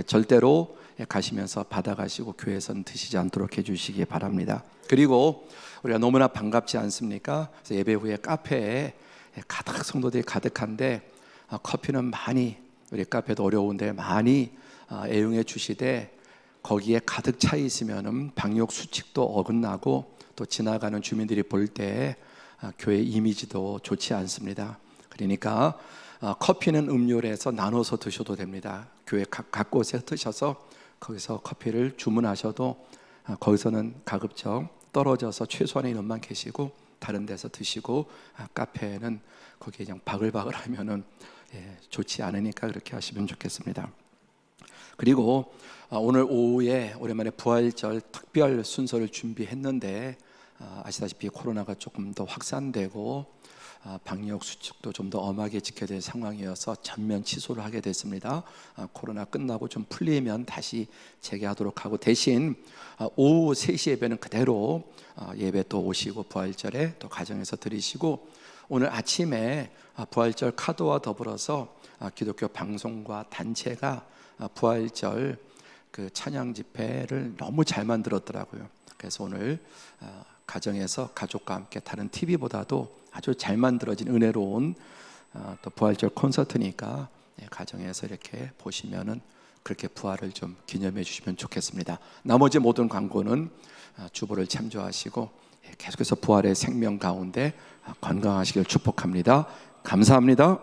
Speaker 3: 절대로 가시면서 받아가시고 교회에서는 드시지 않도록 해주시기 바랍니다. 그리고 우리가 너무나 반갑지 않습니까? 그래서 예배 후에 카페에 가득 성도들이 가득한데 커피는 많이 우리 카페도 어려운데 많이 애용해 주시되 거기에 가득 차 있으면은 방역 수칙도 어긋나고 또 지나가는 주민들이 볼 때 교회 이미지도 좋지 않습니다. 그러니까 커피는 음료로 해서 나눠서 드셔도 됩니다. 교회 각 곳에 드셔서 거기서 커피를 주문하셔도 거기서는 가급적 떨어져서 최소한의 인원만 계시고 다른 데서 드시고 카페는 거기에 그냥 바글바글 하면은 좋지 않으니까 그렇게 하시면 좋겠습니다. 그리고 오늘 오후에 오랜만에 부활절 특별 순서를 준비했는데 아시다시피 코로나가 조금 더 확산되고 방역 수칙도 좀 더 엄하게 지켜야 될 상황이어서 전면 취소를 하게 됐습니다. 코로나 끝나고 좀 풀리면 다시 재개하도록 하고 대신 오후 3시 예배는 그대로 예배 또 오시고 부활절에 또 가정에서 드리시고 오늘 아침에 부활절 카드와 더불어서 기독교 방송과 단체가 부활절 그 찬양 집회를 너무 잘 만들었더라고요. 그래서 오늘 가정에서 가족과 함께 다른 TV보다도 아주 잘 만들어진 은혜로운 또 부활절 콘서트니까 가정에서 이렇게 보시면은 그렇게 부활을 좀 기념해 주시면 좋겠습니다. 나머지 모든 광고는 주보를 참조하시고 계속해서 부활의 생명 가운데 건강하시길 축복합니다. 감사합니다.